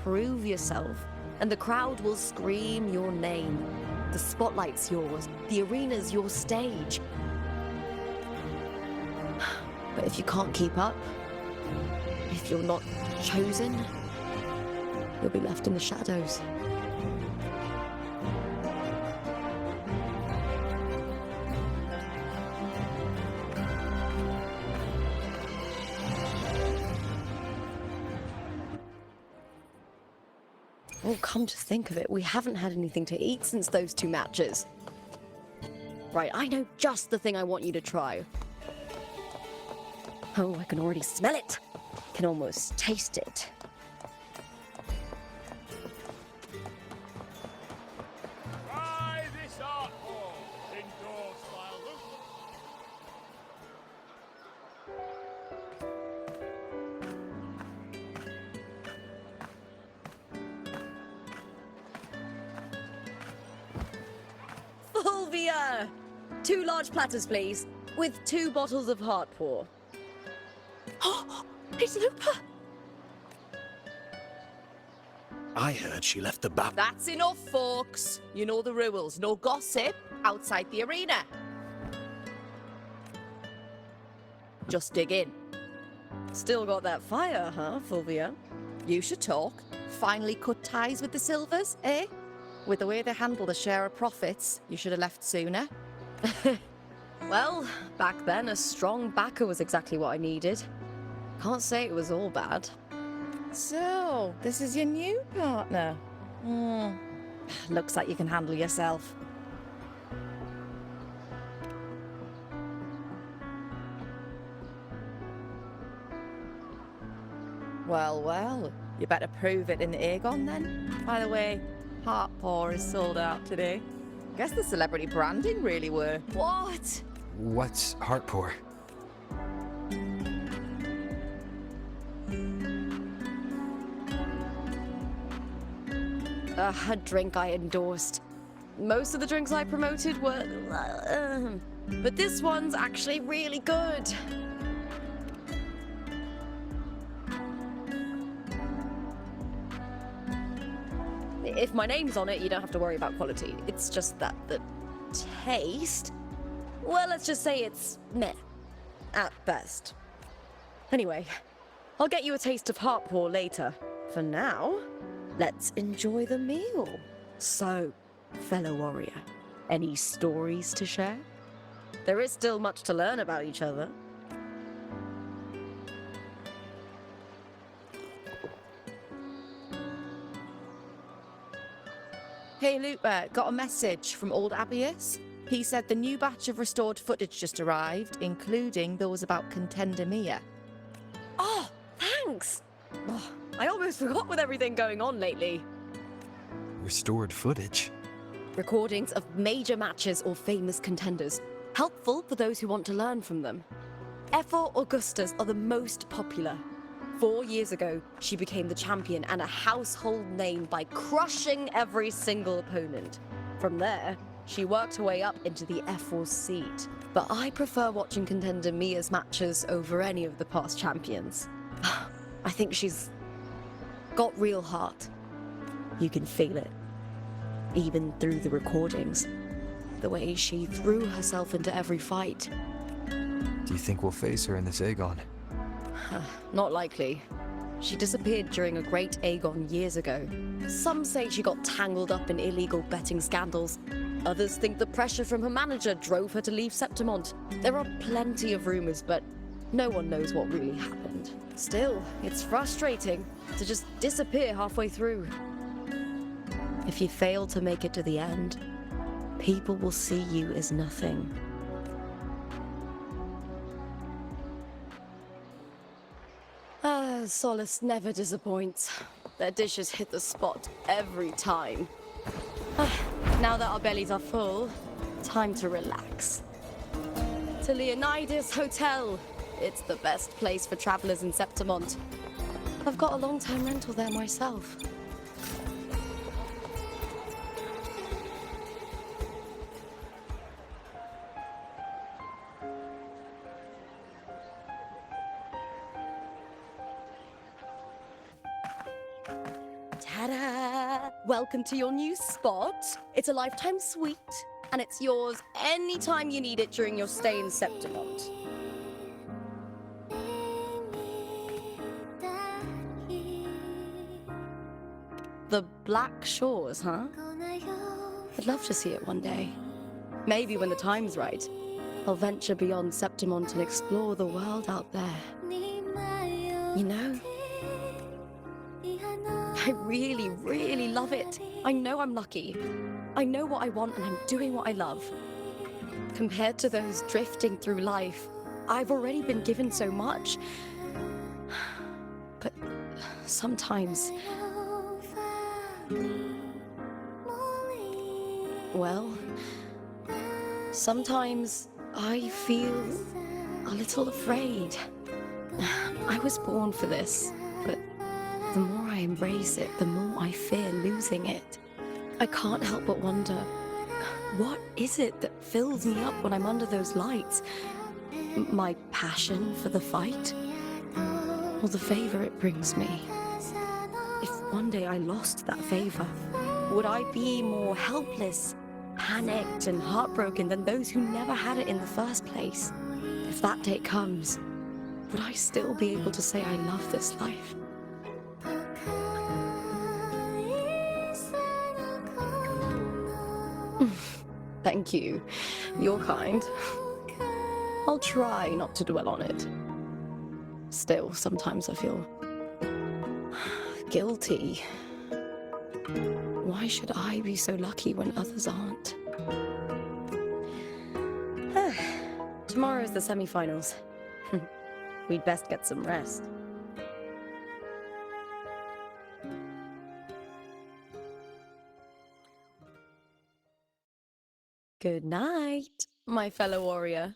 S9: Prove yourself, and the crowd will scream your name. The spotlight's yours, the arena's your stage. But if you can't keep up, if you're not chosen, you'll be left in the shadows. Oh, come to think of it, we haven't had anything to eat since those 2 matches. Right, I know just the thing I want you to try. Oh, I can already smell it. Can almost taste it.
S15: Try this art form, endorsed by
S9: Fulvia! 2 large platters, please, with 2 bottles of Heartpour.
S11: Oh, it's Lupa!
S8: I heard she left the bath.
S9: That's enough, folks. You know the rules. No gossip outside the arena. Just dig in. Still got that fire, huh, Fulvia? You should talk. Finally cut ties with the Silvers, eh? With the way they handle the share of profits, you should have left sooner. Well, back then, a strong backer was exactly what I needed. Can't say it was all bad. So, this is your new partner. Looks like you can handle yourself. Well, well, you better prove it in the Aegon then. By the way, Heartpour is sold out today. Guess the celebrity branding really worked. What?
S5: What's Heartpour?
S9: A drink I endorsed. Most of the drinks I promoted were... but this one's actually really good. If my name's on it, you don't have to worry about quality. It's just that the taste... Well, let's just say it's meh. At best. Anyway, I'll get you a taste of Heartpour later. For now, let's enjoy the meal. So, fellow warrior, any stories to share? There is still much to learn about each other. Hey Lupa, got a message from old Abius. He said the new batch of restored footage just arrived, including those about Contender Mia. Oh, thanks! Oh, I almost forgot with everything going on lately.
S5: Restored footage?
S9: Recordings of major matches or famous contenders. Helpful for those who want to learn from them. Ephor Augustas are the most popular. 4 years ago, she became the champion and a household name by crushing every single opponent. From there, she worked her way up into the F4 seat. But I prefer watching Contender Mia's matches over any of the past champions. I think she's got real heart. You can feel it. Even through the recordings. The way she threw herself into every fight.
S5: Do you think we'll face her in this Aegon?
S9: Not likely. She disappeared during a great Aegon years ago. Some say she got tangled up in illegal betting scandals. Others think the pressure from her manager drove her to leave Septimont. There are plenty of rumors, but no one knows what really happened. Still, it's frustrating to just disappear halfway through. If you fail to make it to the end, people will see you as nothing. Solace never disappoints. Their dishes hit the spot every time. Now that our bellies are full, time to relax. To Leonidas Hotel. It's the best place for travelers in Septimont. I've got a long-term rental there myself. Ta-da! Welcome to your new spot. It's a lifetime suite, and it's yours anytime you need it during your stay in Septimont. The Black Shores, huh? I'd love to see it one day. Maybe when the time's right, I'll venture beyond Septimont and explore the world out there. You know? I really, really love it. I know I'm lucky. I know what I want and I'm doing what I love. Compared to those drifting through life, I've already been given so much. But sometimes... Well, sometimes I feel a little afraid. I was born for this, but the more I embrace it, the more I fear losing it. I can't help but wonder, What is it that fills me up when I'm under those lights? My passion for the fight? Or the favor it brings me? If one day I lost that favor, would I be more helpless, panicked, and heartbroken than those who never had it in the first place? If that day comes, would I still be able to say I love this life? Thank you. You're kind. I'll try not to dwell on it. Still, sometimes I feel guilty. Why should I be so lucky when others aren't? Tomorrow's the semi-finals. We'd best get some rest. Good night, my fellow warrior.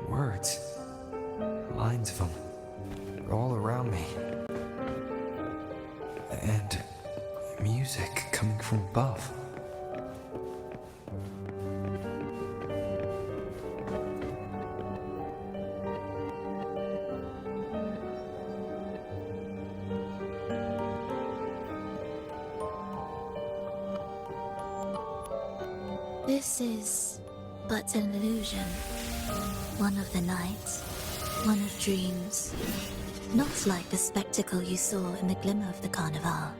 S5: Words. Lines of them. They're all around me. And music coming from above.
S16: This is but an illusion. One of the nights, one of dreams. Not like the spectacle you saw in the glimmer of the carnival.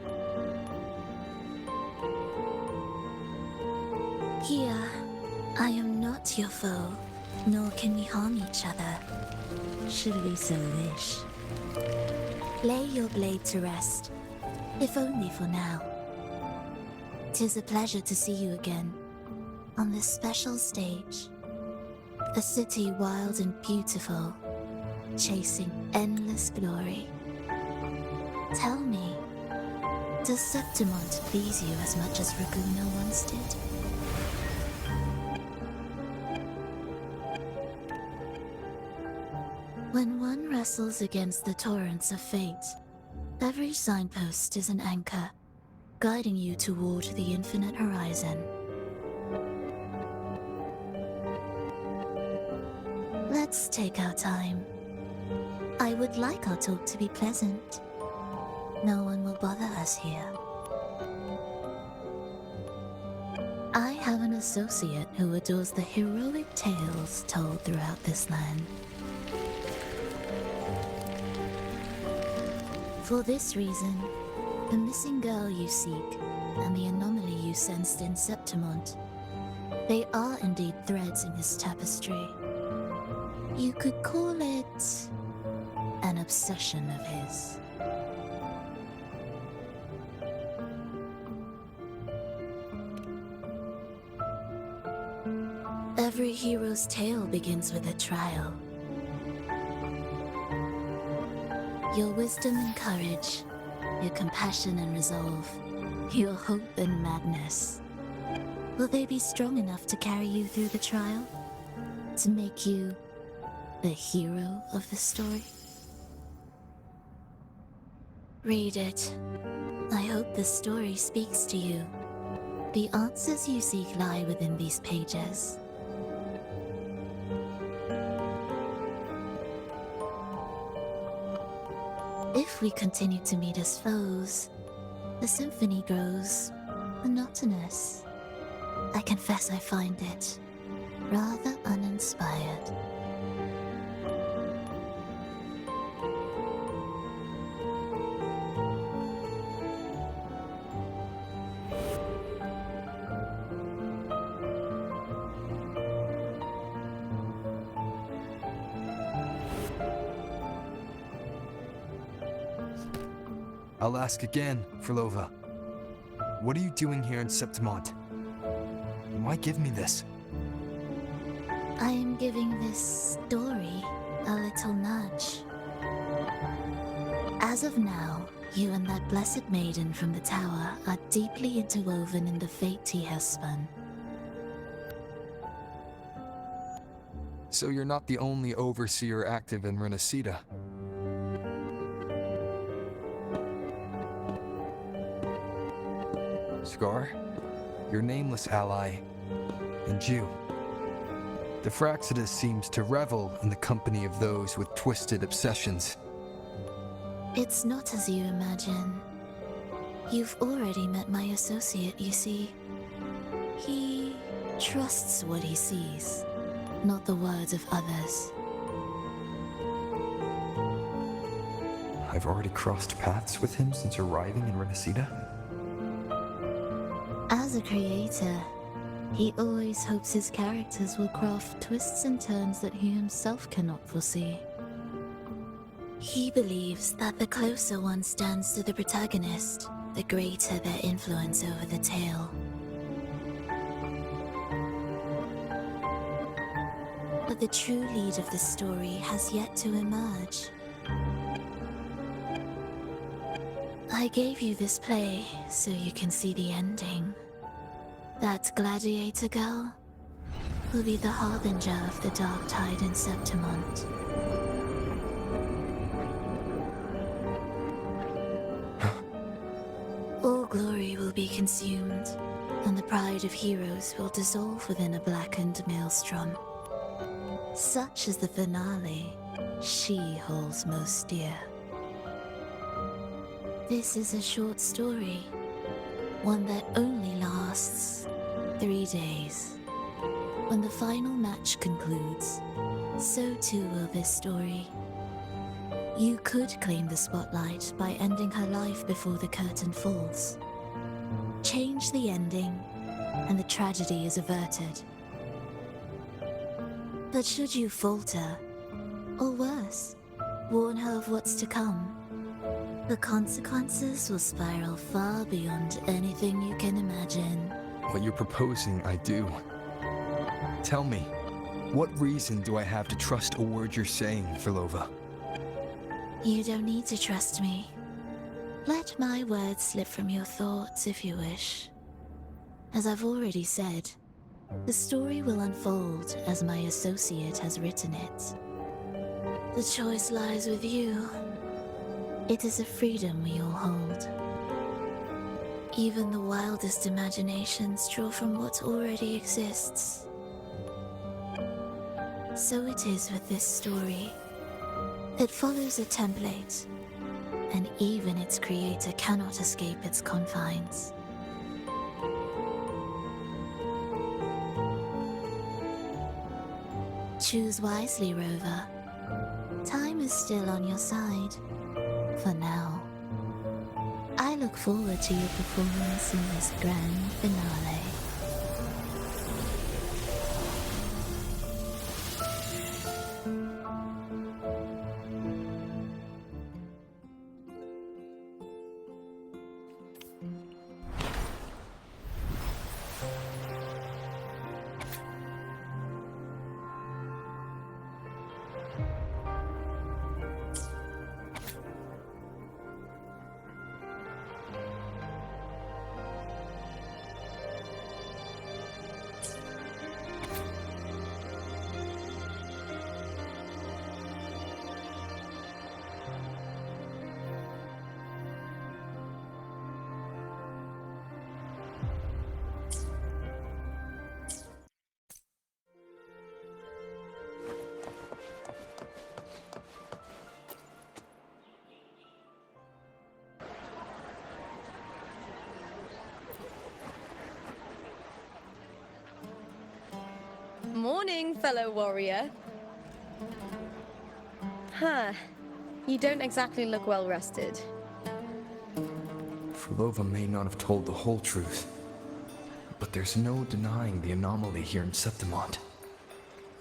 S16: Here, I am not your foe, nor can we harm each other, should we so wish. Lay your blade to rest, if only for now. 'Tis a pleasure to see you again, on this special stage. A city wild and beautiful, chasing endless glory. Tell me, does Septimont please you as much as Raguna once did? When one wrestles against the torrents of fate, every signpost is an anchor, guiding you toward the infinite horizon. Let's take our time. I would like our talk to be pleasant. No one will bother us here. I have an associate who adores the heroic tales told throughout this land. For this reason, the missing girl you seek and the anomaly you sensed in Septimont, they are indeed threads in his tapestry. You could call it an obsession of his. Every hero's tale begins with a trial. Your wisdom and courage, your compassion and resolve, your hope and madness. Will they be strong enough to carry you through the trial? To make you the hero of the story? Read it. I hope the story speaks to you. The answers you seek lie within these pages. If we continue to meet as foes, the symphony grows monotonous. I confess I find it rather uninspired.
S5: I'll ask again, Frolova. What are you doing here in Septimont? Why give me this?
S16: I am giving this story a little nudge. As of now, you and that blessed maiden from the tower are deeply interwoven in the fate he has spun.
S5: So you're not the only overseer active in Renacida. Scar, your nameless ally, and you. The Fraxidus seems to revel in the company of those with twisted obsessions.
S16: It's not as you imagine. You've already met my associate, you see. He trusts what he sees, not the words of others.
S5: I've already crossed paths with him since arriving in Renacida.
S16: As a creator, he always hopes his characters will craft twists and turns that he himself cannot foresee. He believes that the closer one stands to the protagonist, the greater their influence over the tale. But the true lead of the story has yet to emerge. I gave you this play so you can see the ending. That gladiator girl will be the harbinger of the dark tide in Septimont. All glory will be consumed, and the pride of heroes will dissolve within a blackened maelstrom. Such is the finale she holds most dear. This is a short story, one that only lasts 3 days. When the final match concludes, so too will this story. You could claim the spotlight by ending her life before the curtain falls. Change the ending, and the tragedy is averted. But should you falter, or worse, warn her of what's to come, the consequences will spiral far beyond anything you can imagine.
S5: What you're proposing, I do. Tell me, what reason do I have to trust a word you're saying, Filova?
S16: You don't need to trust me. Let my words slip from your thoughts if you wish. As I've already said, the story will unfold as my associate has written it. The choice lies with you. It is a freedom we all hold. Even the wildest imaginations draw from what already exists. So it is with this story. It follows a template, and even its creator cannot escape its confines. Choose wisely, Rover. Time is still on your side. For now. I look forward to your performance in this grand finale.
S9: Morning, fellow warrior. Huh. You don't exactly look well rested.
S5: Filova may not have told the whole truth, but there's no denying the anomaly here in Septimont.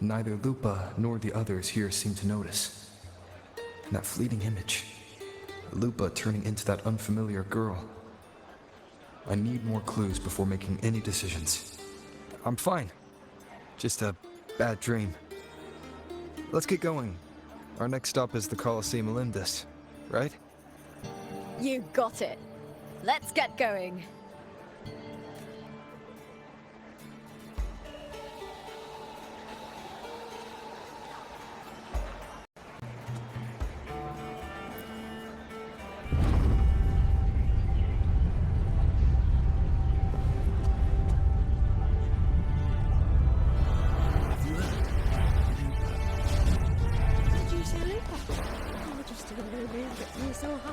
S5: Neither Lupa nor the others here seem to notice. That fleeting image, Lupa turning into that unfamiliar girl. I need more clues before making any decisions. I'm fine. Just a bad dream. Let's get going. Our next stop is the Colosseum Olympus, right?
S9: You got it. Let's get going.
S11: Did you say Lupa? Oh, just a little bit gets me so high.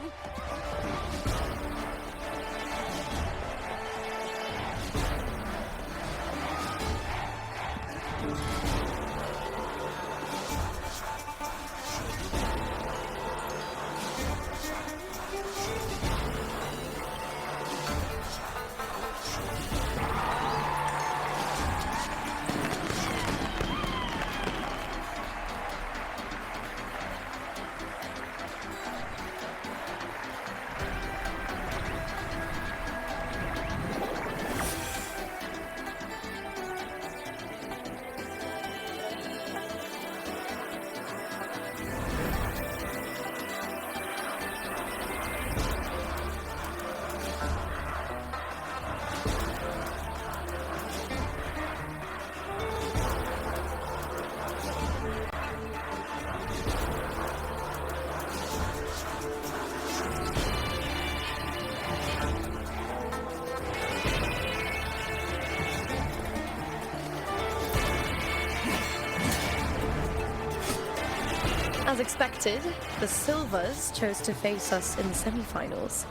S9: As expected, the Silvers chose to face us in the semi-finals.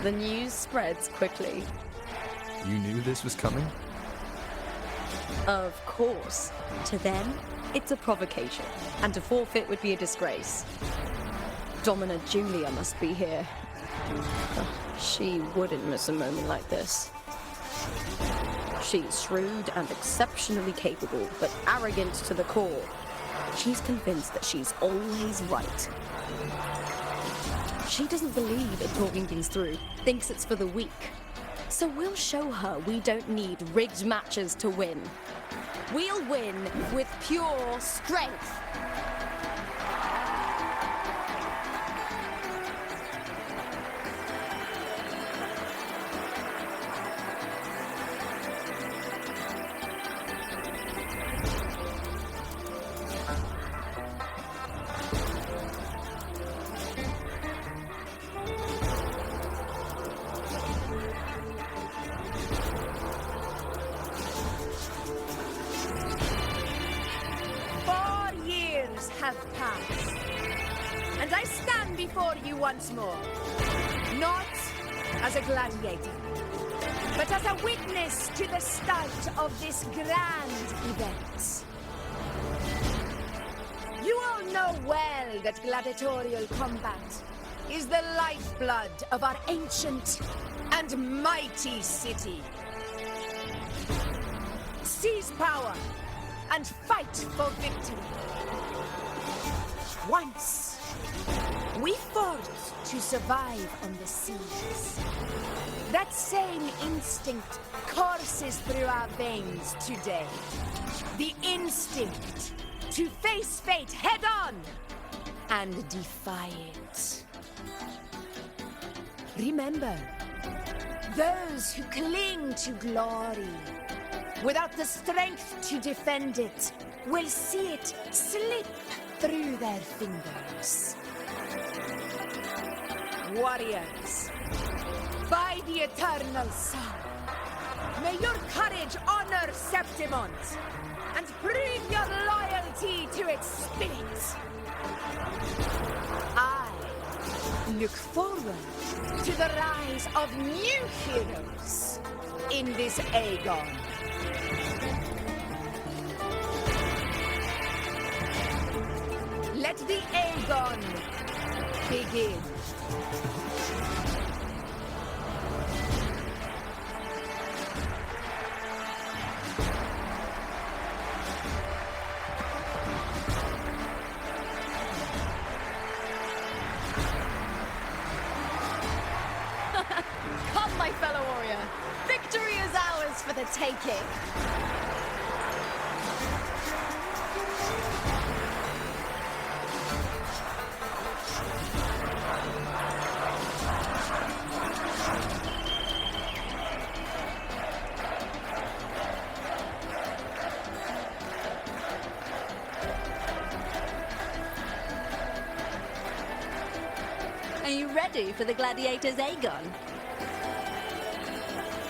S9: The news spreads quickly.
S5: You knew this was coming?
S9: Of course. To them, it's a provocation, and to forfeit would be a disgrace. Dominant Julia must be here. She wouldn't miss a moment like this. She's shrewd and exceptionally capable, but arrogant to the core. She's convinced that she's always right. She doesn't believe in talking things through, thinks it's for the weak. So we'll show her we don't need rigged matches to win. We'll win with pure strength.
S17: Have passed, and I stand before you once more, not as a gladiator, but as a witness to the start of this grand event. You all know well that gladiatorial combat is the lifeblood of our ancient and mighty city. Seize power and fight for victory. Once, we fought to survive on the seas. That same instinct courses through our veins today. The instinct to face fate head-on and defy it. Remember, those who cling to glory without the strength to defend it will see it slip through their fingers. Warriors, by the eternal sun, may your courage honor Septimont and prove your loyalty to its spirit. I look forward to the rise of new heroes in this Aegon. Let the Aegon begin.
S9: Come, my fellow warrior. Victory is ours for the taking. ready for the gladiators, Aegon?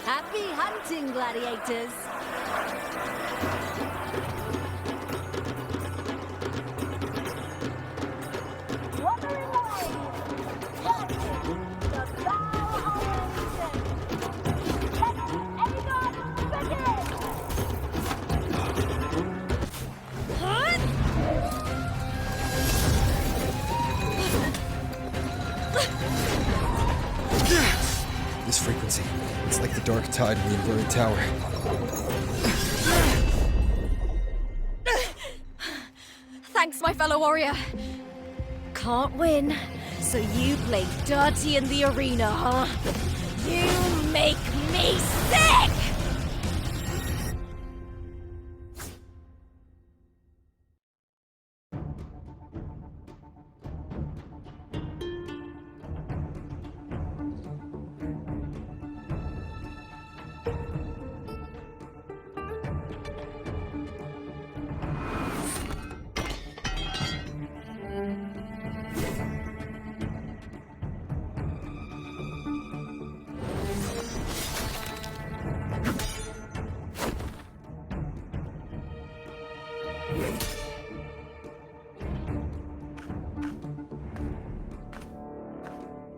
S9: Happy hunting, gladiators!
S3: Wuthering Waves! Watching the Bow of Legion! Aegon, begin!
S5: This frequency, it's like the dark tide in the inverted tower.
S9: Thanks, my fellow warrior. Can't win, so you play dirty in the arena, huh? You make me sick!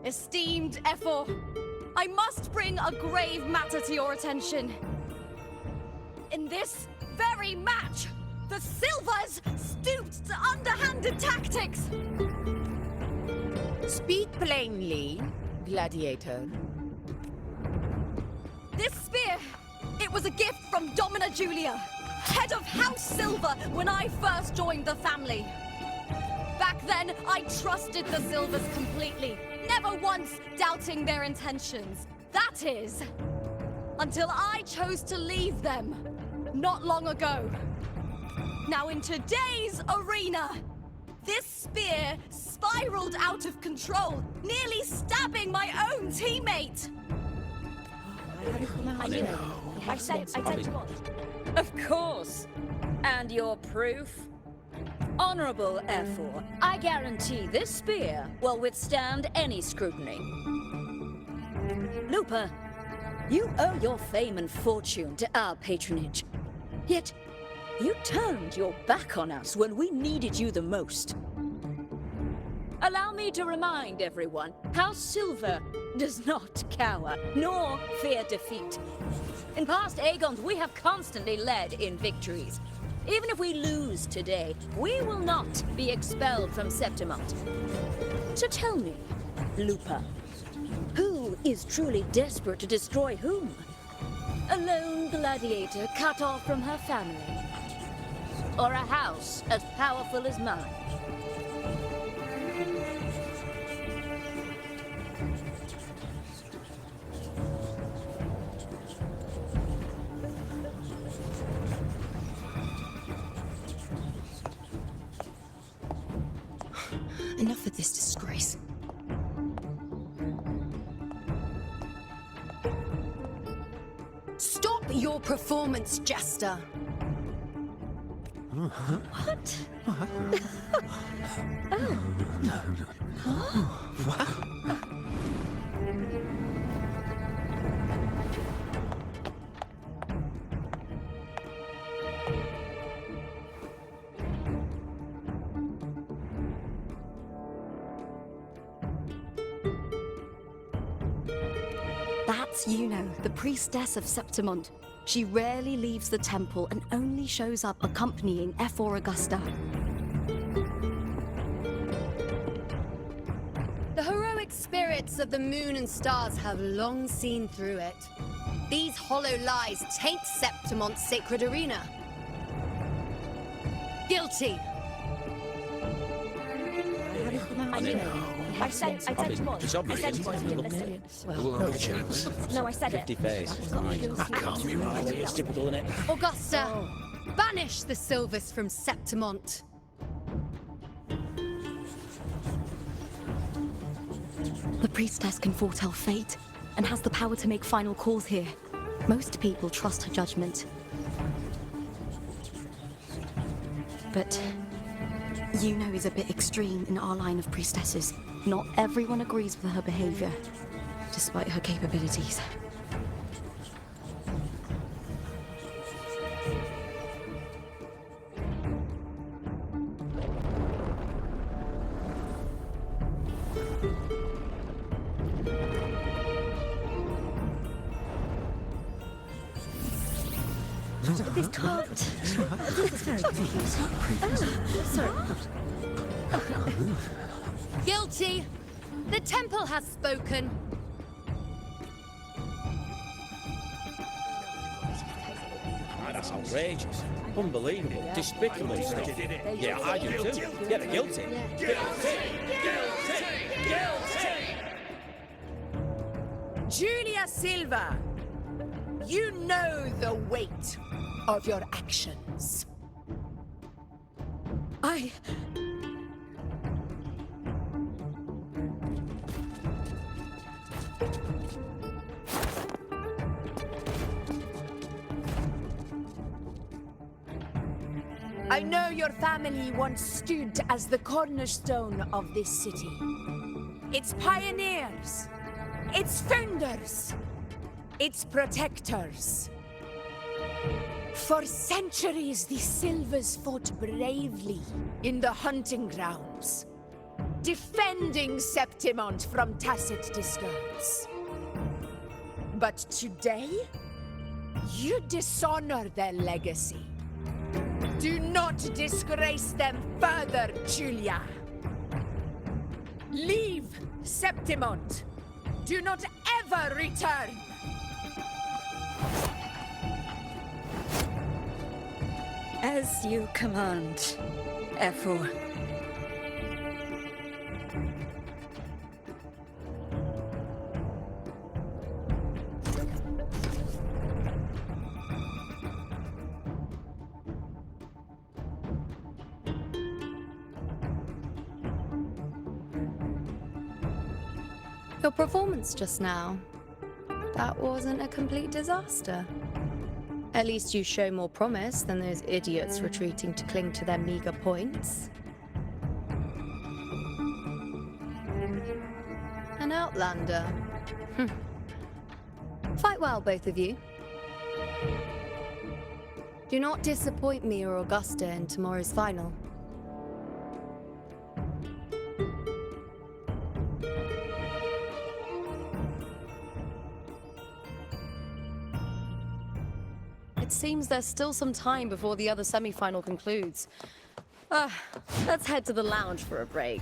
S9: Esteemed Ephor, I must bring a grave matter to your attention. In this very match, the Silvers stooped to underhanded tactics.
S17: Speak plainly, gladiator.
S9: This spear, it was a gift from Domina Julia, head of House Silver when I first joined the family. Back then, I trusted the Silvers completely, never once doubting their intentions. That is, until I chose to leave them, not long ago. Now in today's arena, this spear spiraled out of control, nearly stabbing my own teammate.
S12: I said you want.
S18: Of course. And your proof? Honorable Ephor, I guarantee this spear will withstand any scrutiny. Lupa, you owe your fame and fortune to our patronage. Yet, you turned your back on us when we needed you the most. Allow me to remind everyone, House Silver does not cower, nor fear defeat. In past Aegons, we have constantly led in victories. Even if we lose today, we will not be expelled from Septimont. So tell me, Lupa, who is truly desperate to destroy whom? A lone gladiator cut off from her family? Or a house as powerful as mine?
S6: Enough of this disgrace.
S9: Stop your performance, Jester.
S6: What?
S9: That's Yuno, the priestess of Septimont. She rarely leaves the temple and only shows up accompanying Ephor Augusta.
S19: The heroic spirits of the moon and stars have long seen through it. These hollow lies taint Septimont's sacred arena. Guilty.
S12: I said you want.
S8: It's obvious.
S12: I said you want.
S8: Well, no chance.
S12: No, I said it.
S4: 50 face.
S8: That can't be right.
S4: It's typical, isn't it?
S19: Augusta, banish the Silvers from Septimont.
S9: The priestess can foretell fate and has the power to make final calls here. Most people trust her judgment. But Yuno is a bit extreme in our line of priestesses. Not everyone agrees with her behavior, despite her capabilities.
S14: This can't. This is very confusing. Oh, sorry.
S19: Guilty! The temple has spoken.
S4: That's outrageous. Unbelievable. Despicable stuff. Yeah, I do too. Yeah, they're guilty.
S17: Julia Silva, you know the weight of your actions. I know your family once stood as the cornerstone of this city. Its pioneers, its founders, its protectors. For centuries, the Silvers fought bravely in the hunting grounds, defending Septimont from tacit discards. But today, you dishonor their legacy. Do not disgrace them further, Julia. Leave Septimont. Do not ever return.
S18: As you command, Ephor.
S19: Your performance just now. That wasn't a complete disaster. At least you show more promise than those idiots retreating to cling to their meager points. An outlander. Fight well, both of you. Do not disappoint me or Augusta in tomorrow's final. It seems there's still some time before the other semi-final concludes. Let's head to the lounge for a break.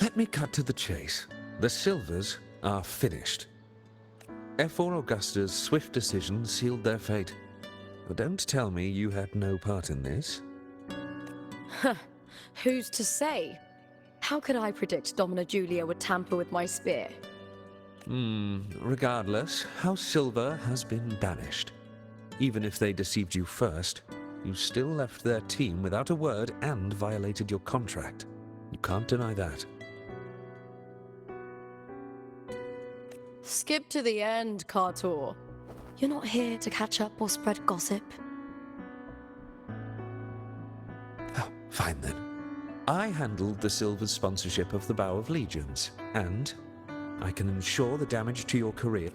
S20: Let me cut to the chase. The Silvers are finished. Ephor Augusta's swift decision sealed their fate. But don't tell me you had no part in this.
S9: Who's to say? How could I predict Domina Julia would tamper with my spear?
S20: Regardless, House Silver has been banished. Even if they deceived you first, you still left their team without a word and violated your contract. You can't deny that.
S9: Skip to the end, Kartor. You're not here to catch up or spread gossip.
S20: Oh, fine then. I handled the Silver's sponsorship of the Bow of Legions, and I can ensure the damage to your career.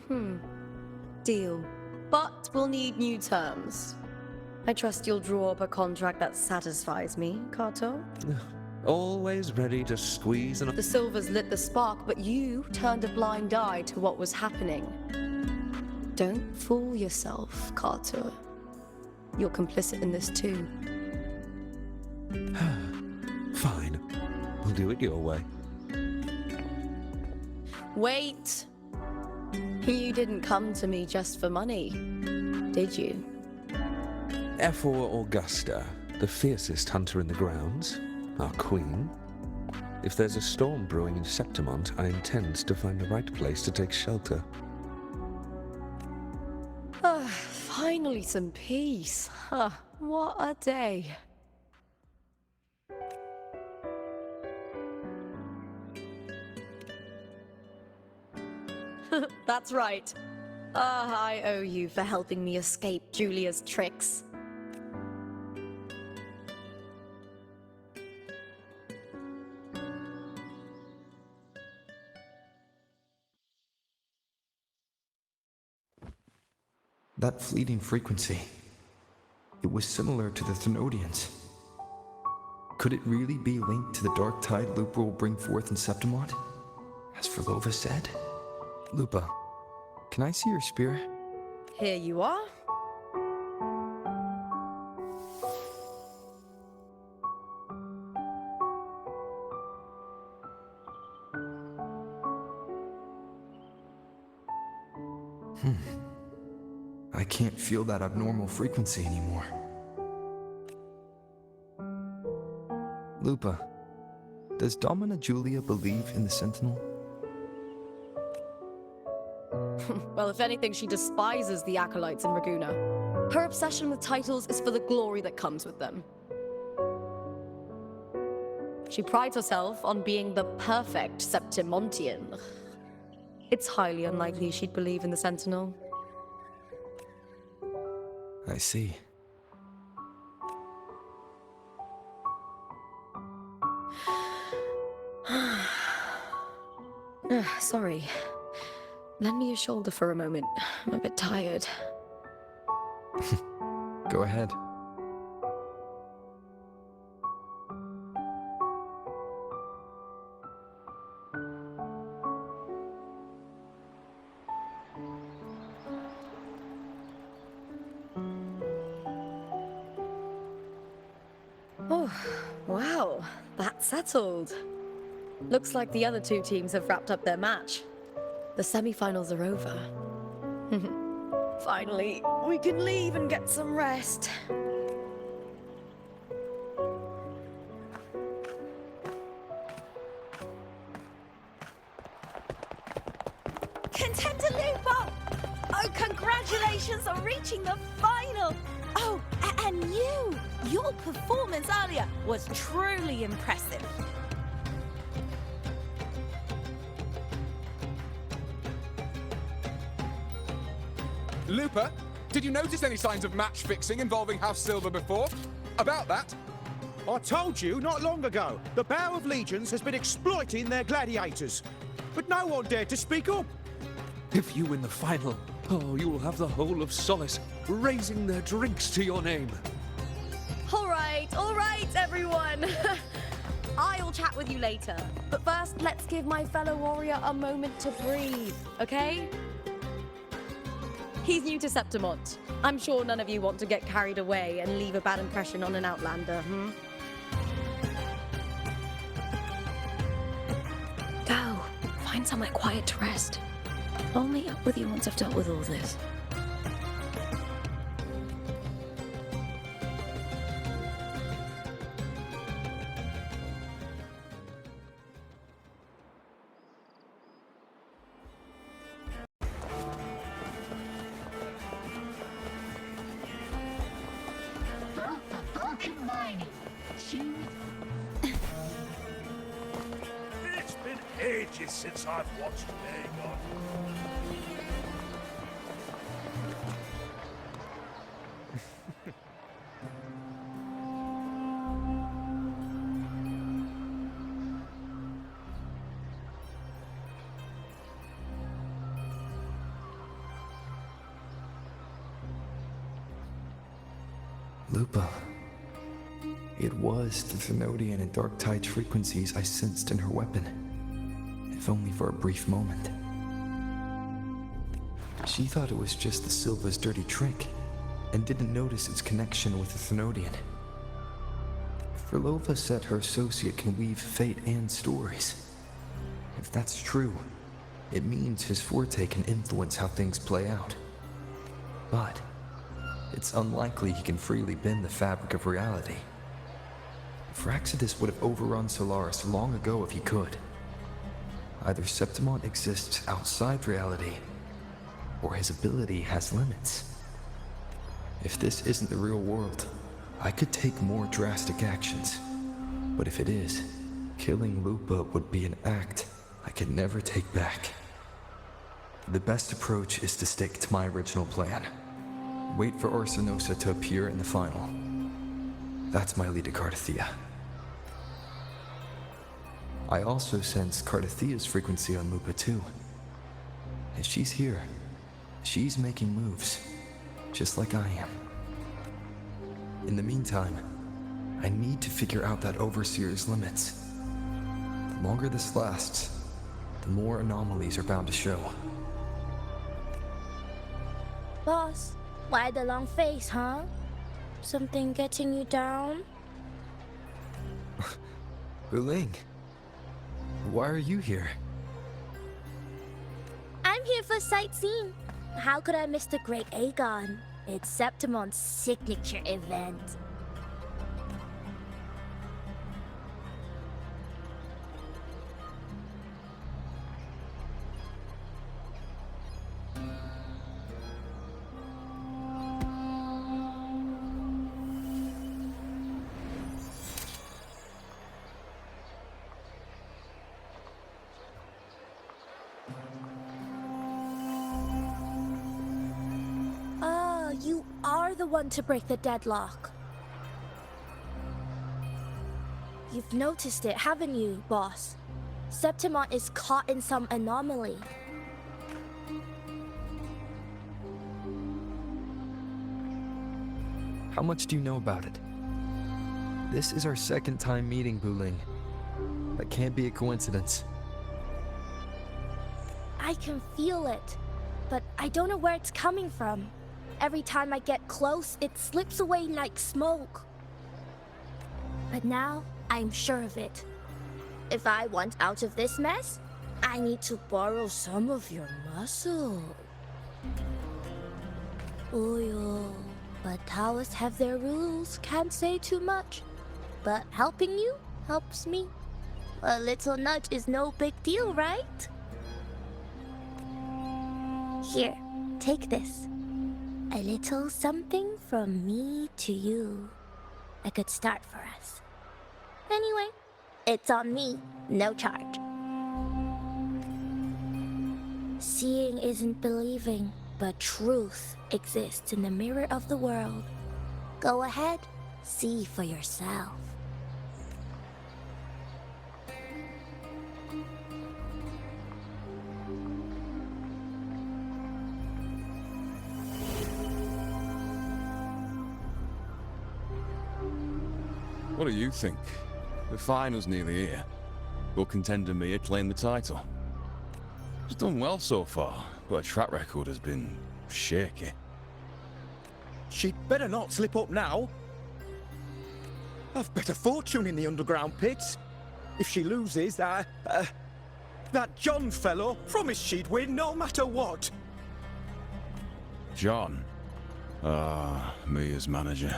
S9: Deal. But we'll need new terms. I trust you'll draw up a contract that satisfies me, Kartor.
S20: Always ready to squeeze an...
S9: The Silvers lit the spark, but you turned a blind eye to what was happening. Don't fool yourself, Kartor. You're complicit in this too.
S20: Fine. We'll do it your way.
S9: Wait! You didn't come to me just for money, did you?
S20: Ephor Augusta, the fiercest hunter in the grounds, our queen. If there's a storm brewing in Septimont, I intend to find the right place to take shelter.
S9: Finally some peace. What a day. That's right. I owe you for helping me escape Julia's tricks.
S5: That fleeting frequency, it was similar to the Thenodians. Could it really be linked to the dark tide Lupa will bring forth in Septimont? As Verlova said? Lupa, can I see your spear?
S9: Here you are.
S5: I can't feel that abnormal frequency anymore. Lupa, does Domina Julia believe in the Sentinel?
S9: Well, if anything, she despises the acolytes in Raguna. Her obsession with titles is for the glory that comes with them. She prides herself on being the perfect Septimontian. It's highly unlikely she'd believe in the Sentinel.
S5: I see.
S9: Sorry. Lend me your shoulder for a moment. I'm a bit tired.
S5: Go ahead.
S9: Oh, wow. That's settled. Looks like the other two teams have wrapped up their match. The semi-finals are over. Finally, we can leave and get some rest.
S11: Contender Lupa! Oh, congratulations on reaching the final! Oh, and you! Your performance earlier was truly impressive.
S13: Lupa, did you notice any signs of match fixing involving House Silver before? About that?
S8: I told you not long ago, the Bow of Legions has been exploiting their gladiators. But no one dared to speak up.
S20: If you win the final, oh, you will have the whole of Solace raising their drinks to your name.
S9: All right, everyone. I'll chat with you later. But first, let's give my fellow warrior a moment to breathe, okay? He's new to Septimont. I'm sure none of you want to get carried away and leave a bad impression on an outlander,
S6: Go. Find somewhere quiet to rest. I'll meet up with you once I've dealt with all this.
S15: It's been ages since I've watched Aegon.
S5: Lupa. It was the Thenodian and Dark Tide frequencies I sensed in her weapon, if only for a brief moment. She thought it was just the Silva's dirty trick, and didn't notice its connection with the Thenodian. Verlova said her associate can weave fate and stories. If that's true, it means his forte can influence how things play out. But it's unlikely he can freely bend the fabric of reality. Fraxidus would have overrun Solaris long ago if he could. Either Septimont exists outside reality, or his ability has limits. If this isn't the real world, I could take more drastic actions. But if it is, killing Lupa would be an act I could never take back. The best approach is to stick to my original plan. Wait for Orsinosa to appear in the final. That's my lead to Cardathea. I also sense Cardathea's frequency on Lupa too. If she's here, she's making moves, just like I am. In the meantime, I need to figure out that Overseer's limits. The longer this lasts, the more anomalies are bound to show.
S2: Boss, why the long face, huh? Something getting you down?
S5: Buling, why are you here?
S2: I'm here for sightseeing. How could I miss the Great Aegon? It's Septimon's signature event. You are the one to break the deadlock. You've noticed it, haven't you, boss? Septimont is caught in some anomaly.
S5: How much do you know about it? This is our second time meeting, Buling. That can't be a coincidence.
S2: I can feel it, but I don't know where it's coming from. Every time I get close, it slips away like smoke. But now, I'm sure of it. If I want out of this mess, I need to borrow some of your muscle. Oyo, but Taoists have their rules, can't say too much. But helping you helps me. A little nudge is no big deal, right? Here, take this. A little something from me to you. A good start for us. Anyway, it's on me, no charge. Seeing isn't believing, but truth exists in the mirror of the world. Go ahead, see for yourself.
S21: What do you think? The final's nearly here. Will contender Mia claim the title? She's done well so far, but her track record has been shaky.
S4: She'd better not slip up now. I've bet a fortune in the underground pits. If she loses, that John fellow promised she'd win no matter what.
S21: John? Mia's manager.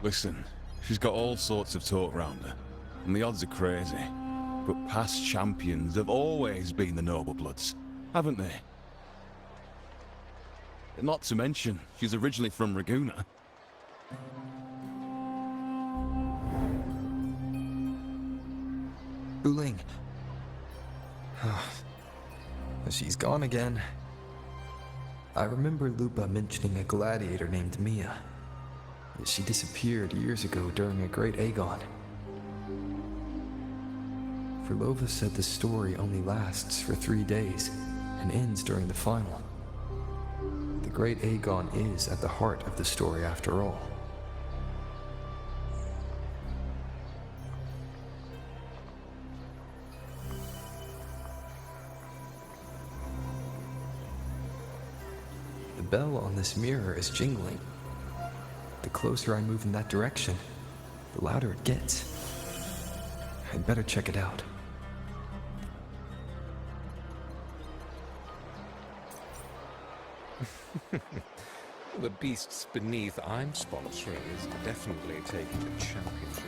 S21: Listen, she's got all sorts of talk round her, and the odds are crazy. But past champions have always been the noble bloods, haven't they? Not to mention, she's originally from Raguna.
S5: Buling. She's gone again. I remember Lupa mentioning a gladiator named Mia. She disappeared years ago during a Great Aegon. Verlova said the story only lasts for 3 days and ends during the final. The Great Aegon is at the heart of the story after all. The bell on this mirror is jingling. The closer I move in that direction, the louder it gets. I'd better check it out.
S20: The beasts beneath I'm sponsoring is definitely taking the championship.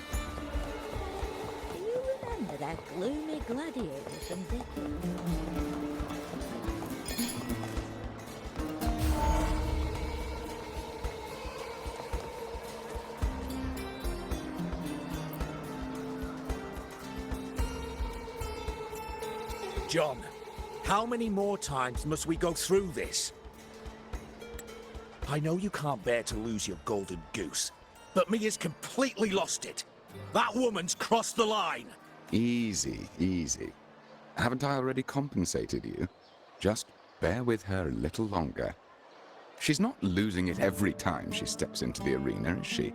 S14: Do you remember that gloomy gladiator from Dickens?
S4: John,
S8: How many more times must we go through this? I know you can't bear to lose your golden goose, but Mia's completely lost it. That woman's crossed the line.
S1: Easy, easy. Haven't I already compensated you? Just bear with her a little longer. She's not losing it every time she steps into the arena, is she?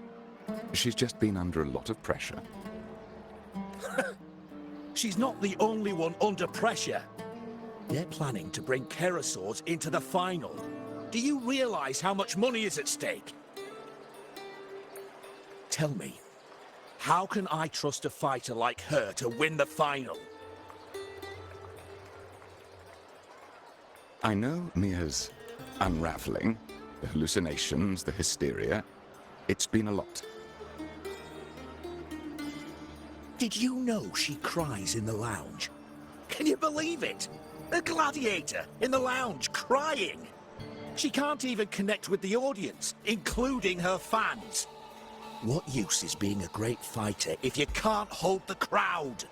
S1: She's just been under a lot of pressure.
S8: She's not the only one under pressure. They're planning to bring Kerasaurs into the final. Do you realize how much money is at stake? Tell me, how can I trust a fighter like her to win the final?
S1: I know Mia's unraveling, the hallucinations, the hysteria. It's been a lot.
S8: Did you know she cries in the lounge? Can you believe it? A gladiator in the lounge crying! She can't even connect with the audience, including her fans. What use is being a great fighter if you can't hold the crowd?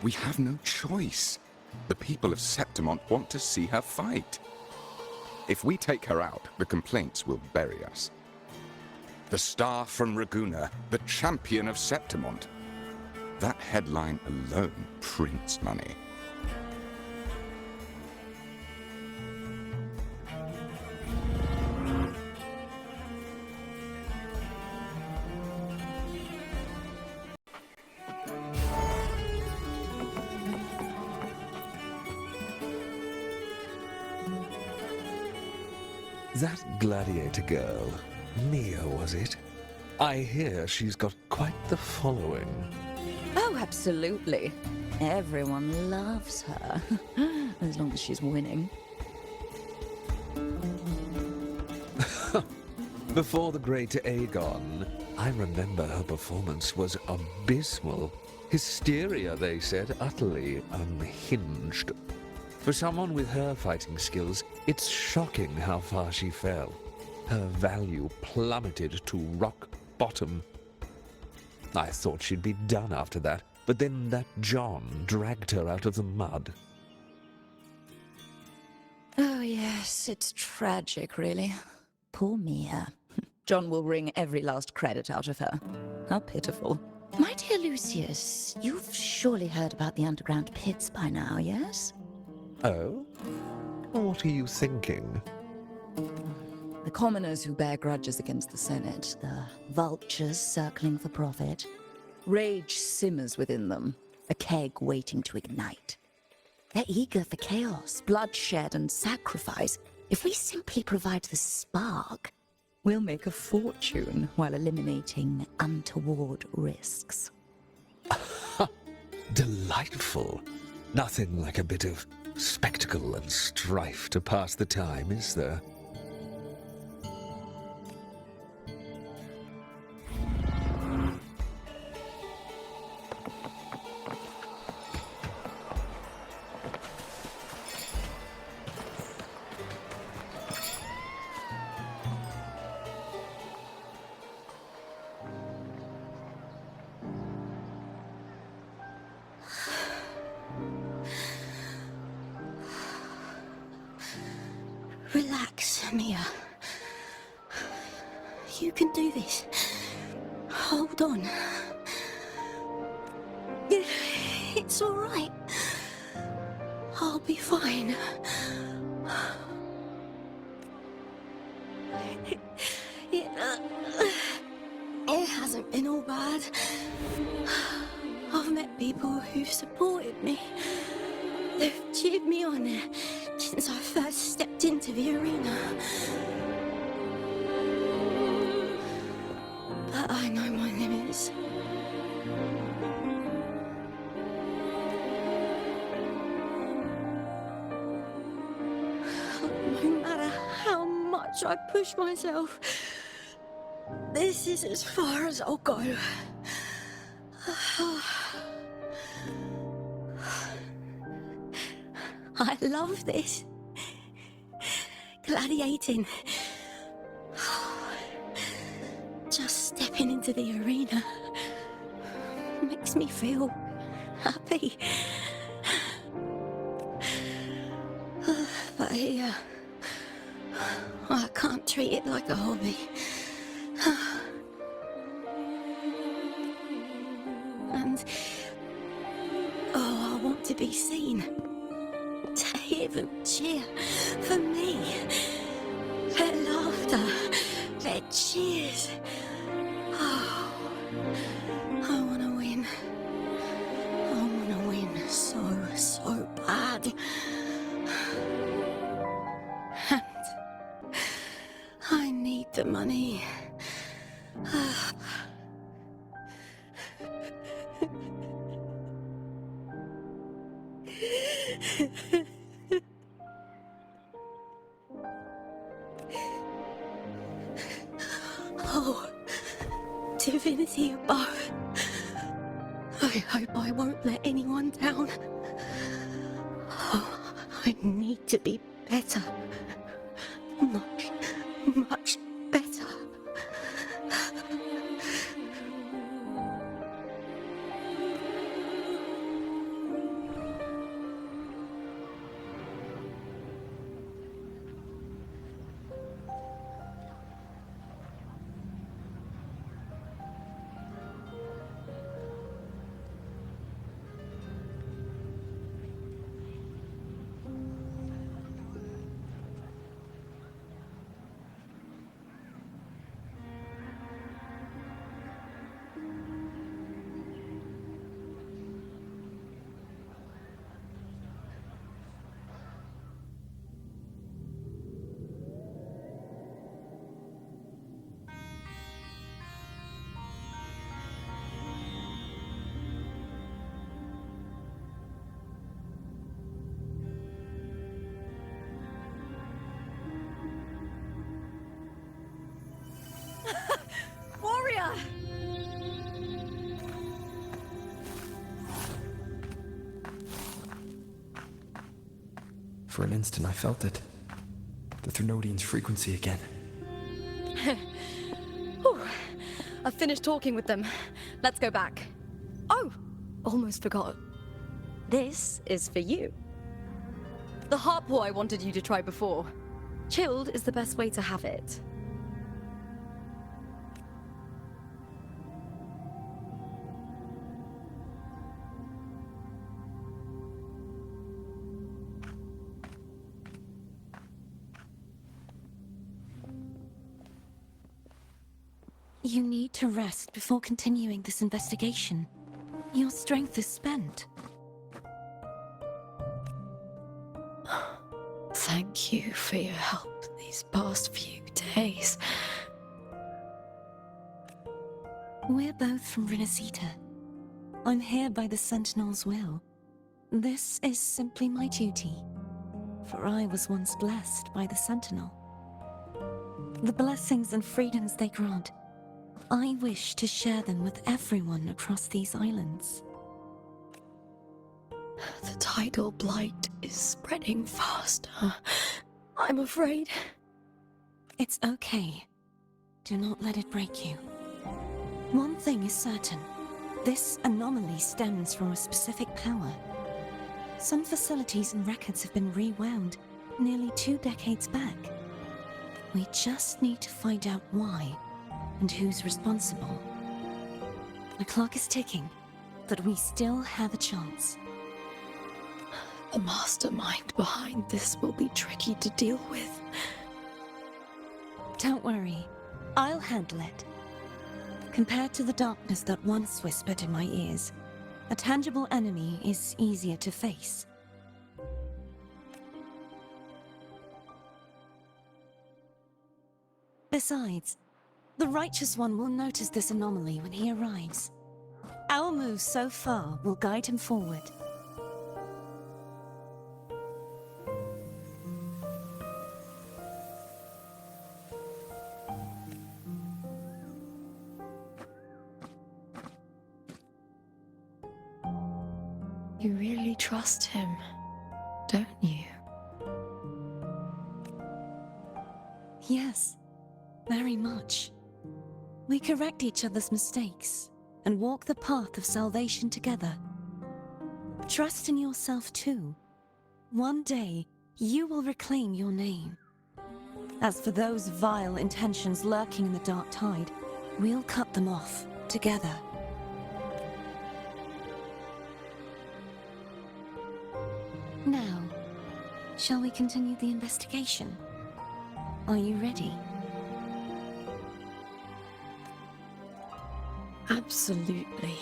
S1: We have no choice. The people of Septimont want to see her fight. If we take her out, the complaints will bury us. The star from Raguna, the champion of Septimont. That headline alone prints money.
S20: That gladiator girl, Mia, was it? I hear she's got quite the following.
S18: Oh, absolutely. Everyone loves her, as long as she's winning.
S20: Before the great Aegon, I remember her performance was abysmal. Hysteria, they said, utterly unhinged. For someone with her fighting skills, it's shocking how far she fell. Her value plummeted to rock bottom. I thought she'd be done after that, but then that John dragged her out of the mud.
S18: Oh, yes, it's tragic, really. Poor Mia. John will wring every last credit out of her. How pitiful. My dear Lucius, you've surely heard about the underground pits by now, yes?
S20: Oh? What are you thinking?
S18: The commoners who bear grudges against the Senate, the vultures circling for profit. Rage simmers within them, a keg waiting to ignite. They're eager for chaos, bloodshed, and sacrifice. If we simply provide the spark, we'll make a fortune while eliminating untoward risks.
S20: Delightful. Nothing like a bit of spectacle and strife to pass the time, is there?
S16: Relax, Mia. You can do this. Hold on. It's all right. I'll be fine. It hasn't been all bad. I've met people who've supported me. They've cheered me on since I first stepped into the arena. But I know my limits. No matter how much I push myself, this is as far as I'll go. I love this. Gladiating. Just stepping into the arena makes me feel happy.
S6: I can't treat it like a hobby. And I want to be seen. To hear them cheer for me. Their laughter, their cheers. Oh, I want to win. I want to win so bad. And I need the money. Oh, divinity above. I hope I won't let anyone down. Oh, I need to be better. Much better.
S9: Warrior!
S5: For an instant, I felt it. The Thrunodian's frequency again.
S9: Whew. I've finished talking with them. Let's go back. Oh, almost forgot. This is for you. The harpor I wanted you to try before. Chilled is the best way to have it.
S6: You need to rest before continuing this investigation. Your strength is spent.
S7: Thank you for your help these past few days.
S6: We're both from Renacita. I'm here by the Sentinel's will. This is simply my duty, for I was once blessed by the Sentinel. The blessings and freedoms they grant, I wish to share them with everyone across these islands.
S7: The tidal blight is spreading faster. I'm afraid.
S6: It's okay. Do not let it break you. One thing is certain. This anomaly stems from a specific power. Some facilities and records have been rewound nearly 2 decades back. We just need to find out why and who's responsible. The clock is ticking, but we still have a chance.
S7: The mastermind behind this will be tricky to deal with.
S6: Don't worry, I'll handle it. Compared to the darkness that once whispered in my ears, a tangible enemy is easier to face. Besides, the Righteous One will notice this anomaly when he arrives. Our moves so far will guide him forward.
S7: You really trust him, don't you?
S6: Yes, very much. We correct each other's mistakes and walk the path of salvation together. Trust in yourself too. One day, you will reclaim your name. As for those vile intentions lurking in the dark tide, we'll cut them off together. Now, shall we continue the investigation? Are you ready?
S9: Absolutely.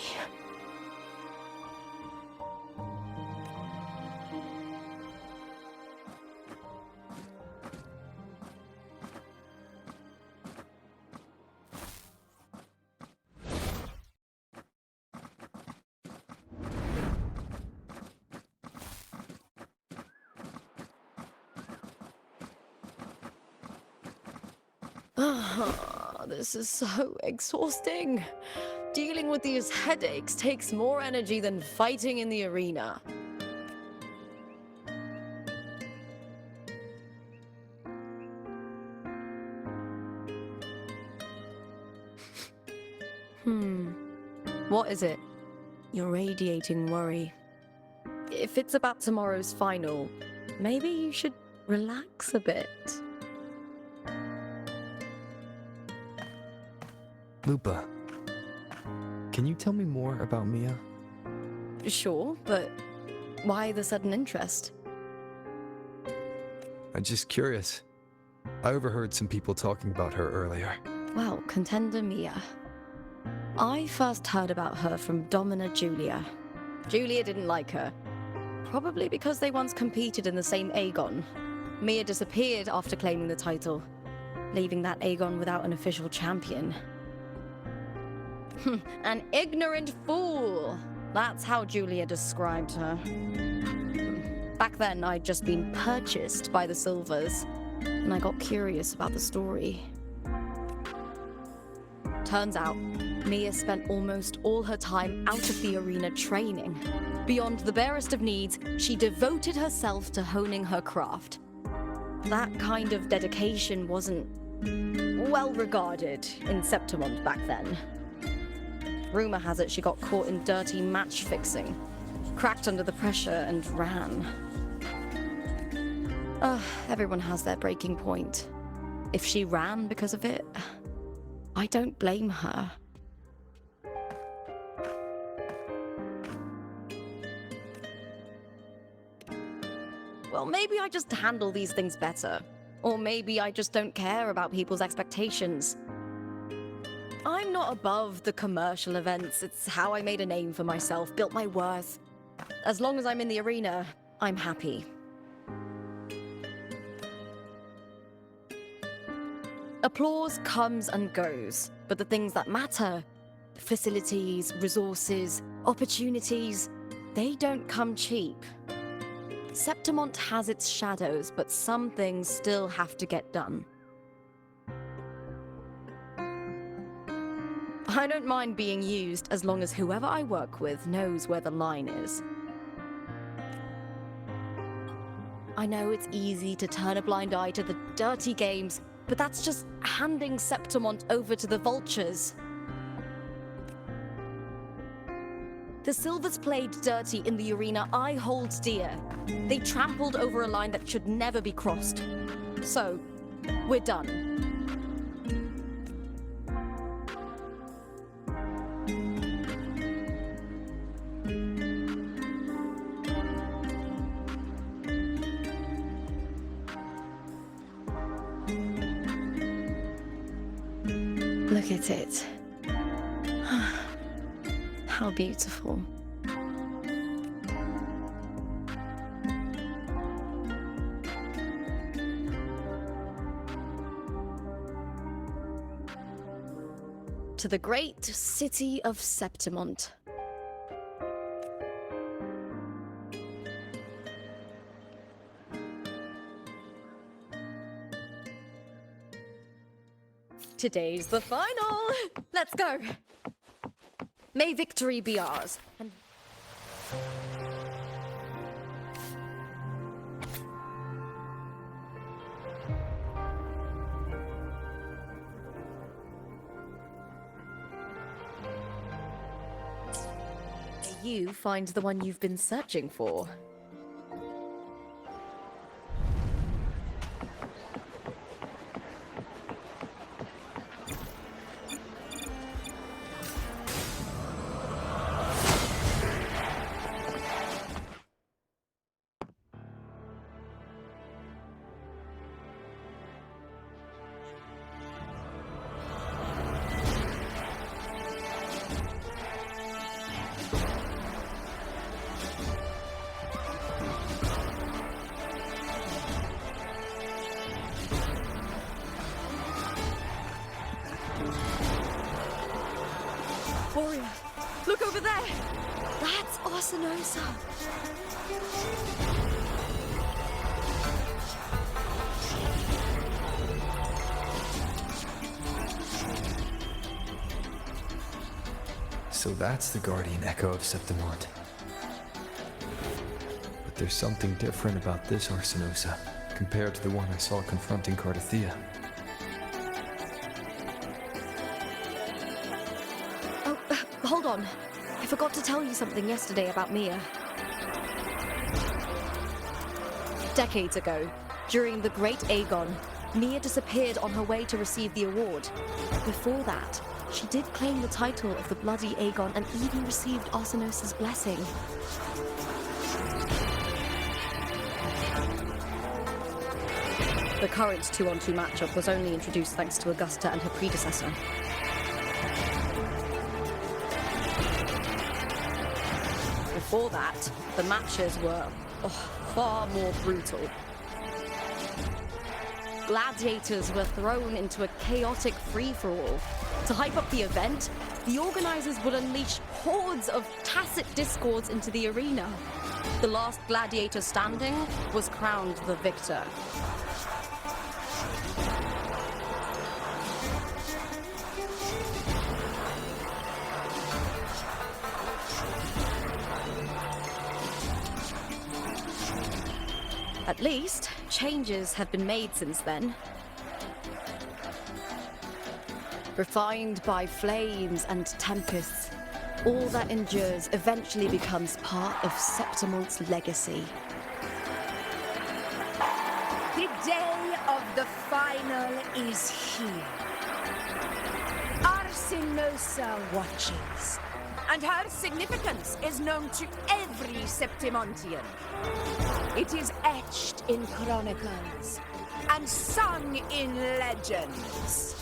S9: This is so exhausting. Dealing with these headaches takes more energy than fighting in the arena. What is it? You're radiating worry. If it's about tomorrow's final, maybe you should relax a bit.
S5: Lupa, can you tell me more about Mia?
S9: Sure, but why the sudden interest?
S5: I'm just curious. I overheard some people talking about her earlier.
S9: Well, contender Mia. I first heard about her from Domina Julia. Julia didn't like her. Probably because they once competed in the same Aegon. Mia disappeared after claiming the title, leaving that Aegon without an official champion. An ignorant fool! That's how Julia described her. Back then, I'd just been purchased by the Silvers, and I got curious about the story. Turns out, Mia spent almost all her time out of the arena training. Beyond the barest of needs, she devoted herself to honing her craft. That kind of dedication wasn't well regarded in Septimont back then. Rumor has it she got caught in dirty match fixing, cracked under the pressure and ran. Everyone has their breaking point. If she ran because of it, I don't blame her. Well, maybe I just handle these things better. Or maybe I just don't care about people's expectations. I'm not above the commercial events. It's how I made a name for myself, built my worth. As long as I'm in the arena, I'm happy. Applause comes and goes, but the things that matter, facilities, resources, opportunities, they don't come cheap. Septimont has its shadows, but some things still have to get done. I don't mind being used as long as whoever I work with knows where the line is. I know it's easy to turn a blind eye to the dirty games, but that's just handing Septimont over to the vultures. The Silvers played dirty in the arena I hold dear. They trampled over a line that should never be crossed. So, we're done. Look at it. How beautiful. To the great city of Septimont. Today's the final! Let's go! May victory be ours. And you find the one you've been searching for. Look over there! That's Arsinosa!
S5: So that's the guardian echo of Septimont. But there's something different about this Arsinosa compared to the one I saw confronting Cardathea.
S9: Oh, hold on. I forgot to tell you something yesterday about Mia. Decades ago, during the Great Aegon, Mia disappeared on her way to receive the award. Before that, she did claim the title of the Bloody Aegon and even received Arsinosa's blessing. The current 2-on-2 matchup was only introduced thanks to Augusta and her predecessor. Before that, the matches were far more brutal. Gladiators were thrown into a chaotic free-for-all. To hype up the event, the organizers would unleash hordes of tacit discords into the arena. The last gladiator standing was crowned the victor. At least, changes have been made since then. Refined by flames and tempests, all that endures eventually becomes part of Septimont's legacy.
S17: The day of the final is here. Arsinosa watches, and her significance is known to every Septimontian. It is etched in chronicles and sung in legends.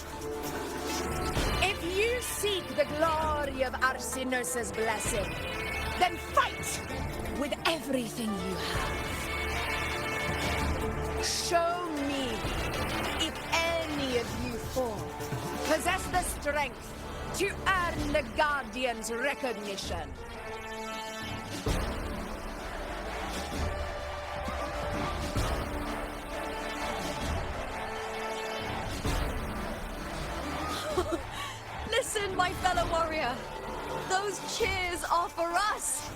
S17: If you seek the glory of Arsinosa's blessing, then fight with everything you have. Show me if any of you four possess the strength to earn the Guardian's recognition.
S9: Listen, my fellow warrior. Those cheers are for us.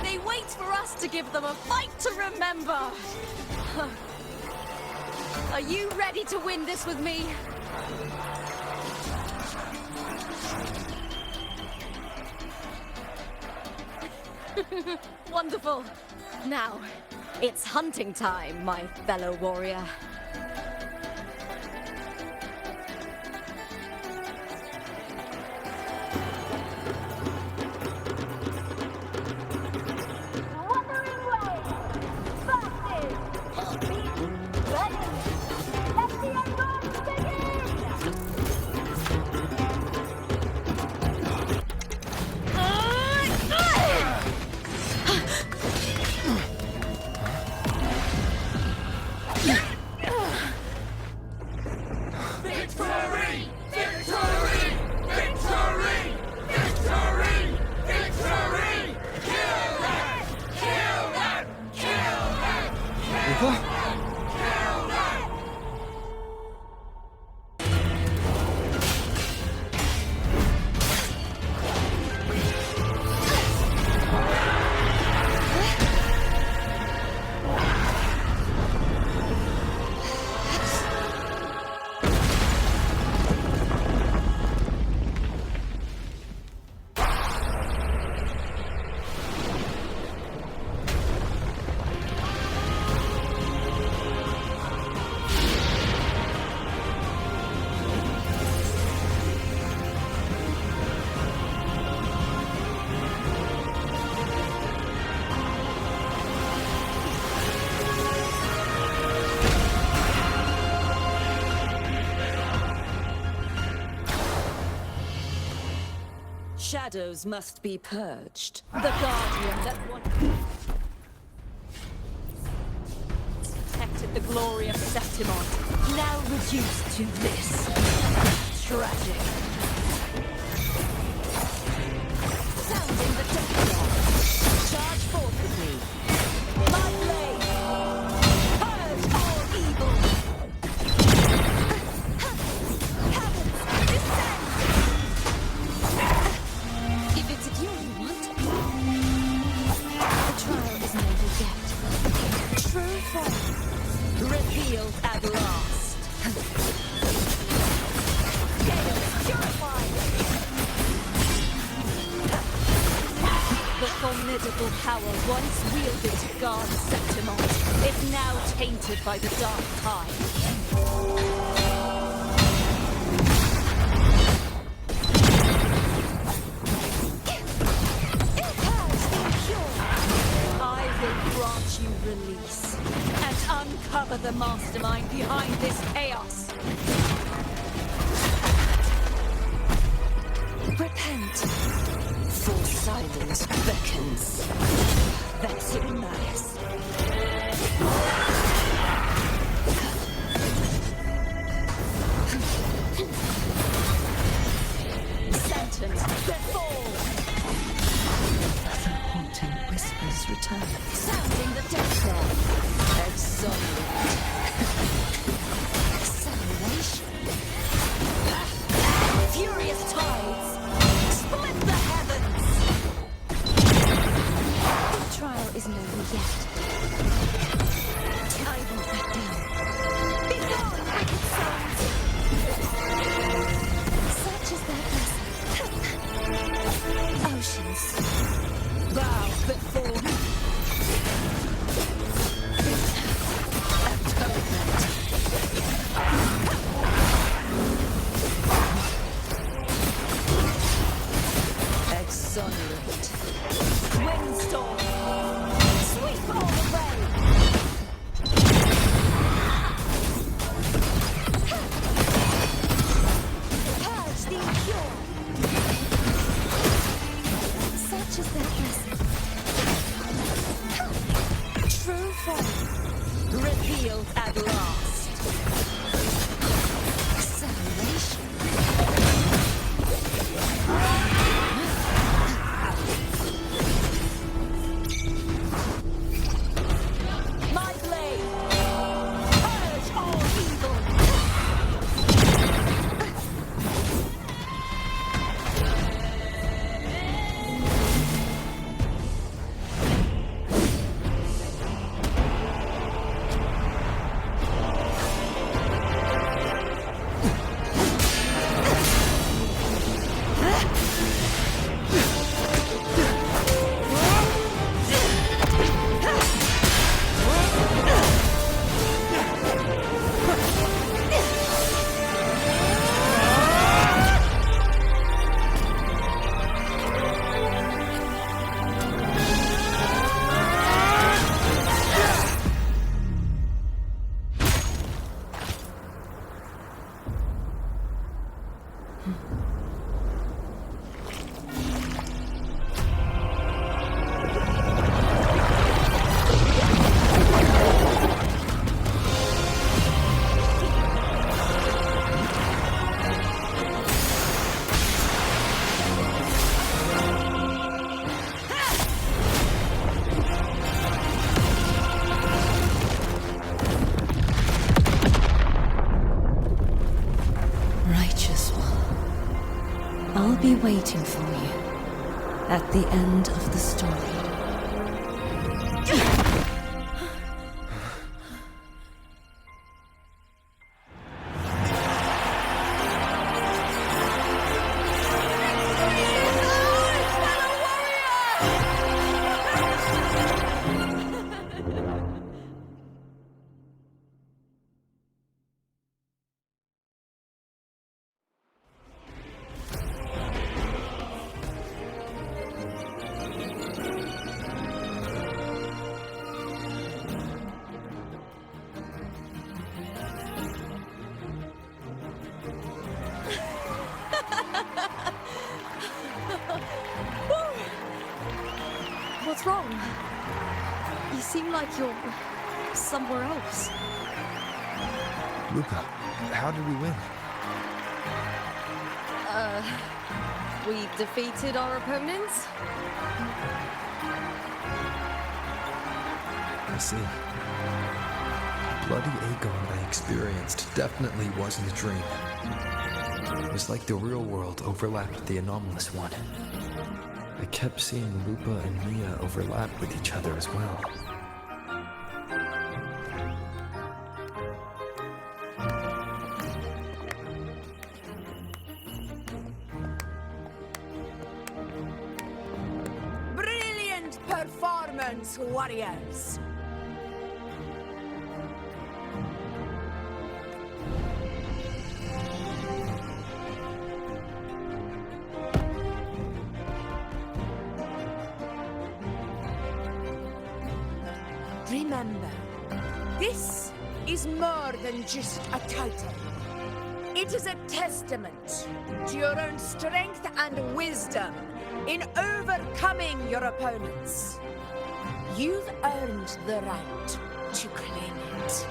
S9: They wait for us to give them a fight to remember. Are you ready to win this with me? Wonderful. Now, it's hunting time, my fellow warrior.
S3: Wuthering Waves! Fastest! Ready! Let the advance begin!
S15: Victory! Victory! Victory! Victory! Victory! Kill them! Kill them! Kill them! Kill them! Kill them!
S18: Shadows must be purged. The Guardian that once protected the glory of Septimont, now reduced to this. Tragic. Sounds
S9: Sounding the death knell. Charge forth with me. My blade. Purge all evil. Heavens, descend.
S6: If it's a cure you want, the trial isn't over yet.
S9: True form. Revealed at last. Chaos purified. The formidable power once wielded to guard Septimont is now tainted by the dark tide. I will grant you release and uncover the mastermind behind this chaos.
S6: Repent, for silence beckons. Vexillaris.
S9: Sentence, before.
S6: The haunting whispers return.
S9: Sounding the death knell. Exonerate.
S6: Acceleration.
S9: Furious tides. Split the heavens.
S6: The trial isn't over yet. I won't back down.
S9: Begone, wicked sons.
S6: Such is their blessing. Oceans.
S9: Bow before me.
S6: Atonement.
S9: Exonerate. Windstorm. Sweep all away. Purge the impure.
S6: Such is their blessing.
S9: True form. Revealed at last.
S6: Acceleration.
S9: My blade. Purge all evil.
S6: Righteous one, I'll be waiting for you at the end of the story.
S9: What's wrong? You seem like you're somewhere else.
S5: Luca, how did we win?
S19: we've defeated our opponents.
S5: I see. Bloody Aegon I experienced definitely wasn't a dream. It was like the real world overlapped with the anomalous one. I kept seeing Lupa and Mia overlap with each other as well.
S17: Brilliant performance, warriors! Remember, this is more than just a title. It is a testament to your own strength and wisdom in overcoming your opponents. You've earned the right to claim it.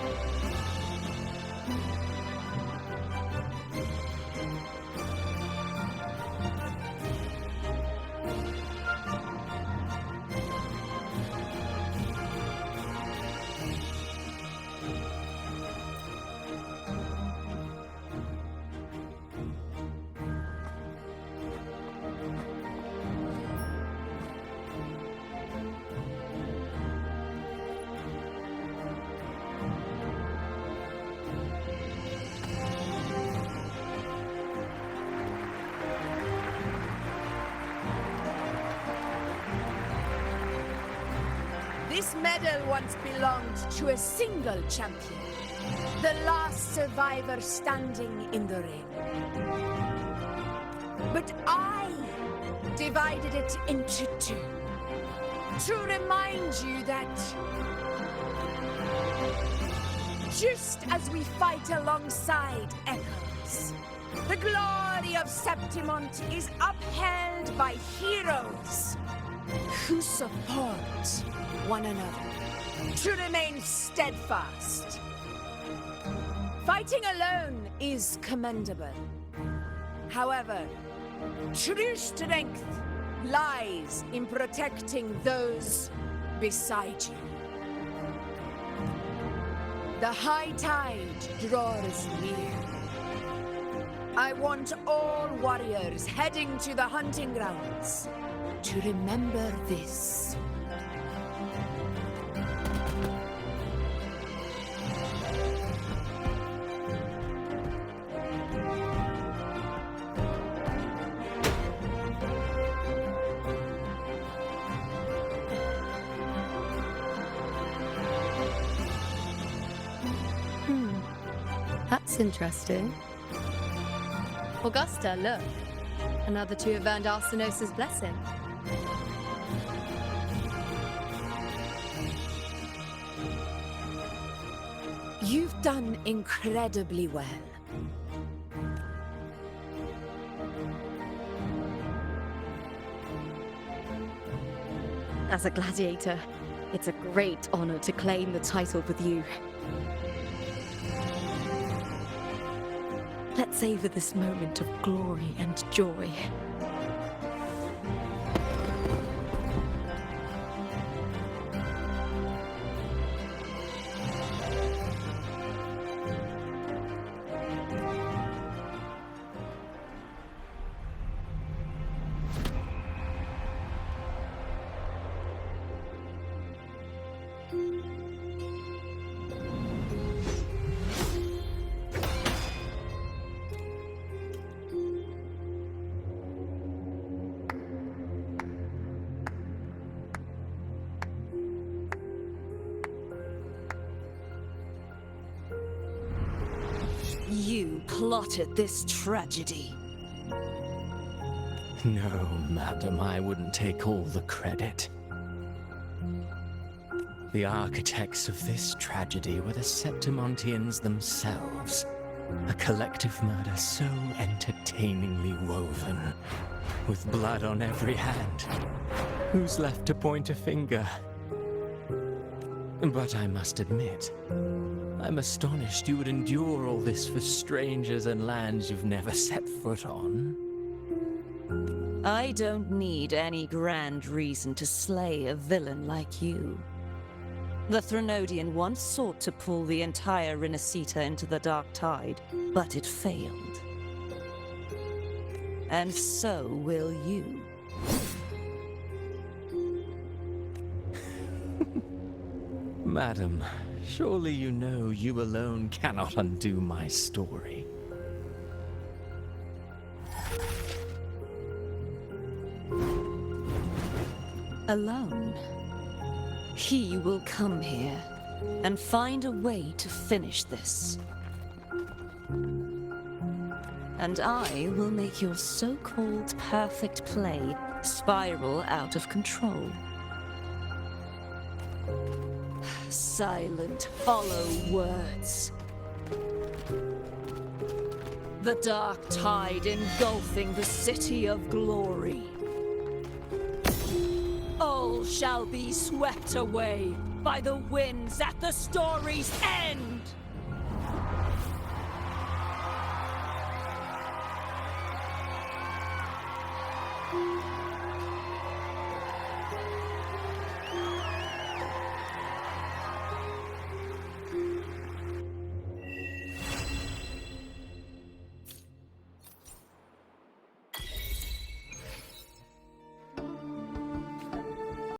S17: This medal once belonged to a single champion, the last survivor standing in the ring. But I divided it into two, to remind you that just as we fight alongside echoes, the glory of Septimont is upheld by heroes who support one another, to remain steadfast. Fighting alone is commendable. However, true strength lies in protecting those beside you. The high tide draws near. I want all warriors heading to the hunting grounds to remember this.
S19: That's interesting. Augusta, look. Another two have earned Arsenos's blessing.
S17: You've done incredibly well.
S9: As a gladiator, it's a great honor to claim the title with you. Let's savor this moment of glory and joy.
S18: You plotted this tragedy.
S10: No, madam, I wouldn't take all the credit. The architects of this tragedy were the Septimontians themselves. A collective murder so entertainingly woven, with blood on every hand. Who's left to point a finger? But I must admit, I'm astonished you would endure all this for strangers and lands you've never set foot on.
S6: I don't need any grand reason to slay a villain like you. The Threnodian once sought to pull the entire Rinascita into the Dark Tide, but it failed. And so will you.
S10: Madam, surely you know you alone cannot undo my story.
S6: Alone. He will come here and find a way to finish this. And I will make your so-called perfect play spiral out of control. Silent, hollow words. The dark tide engulfing the city of glory. All shall be swept away by the winds at the story's end!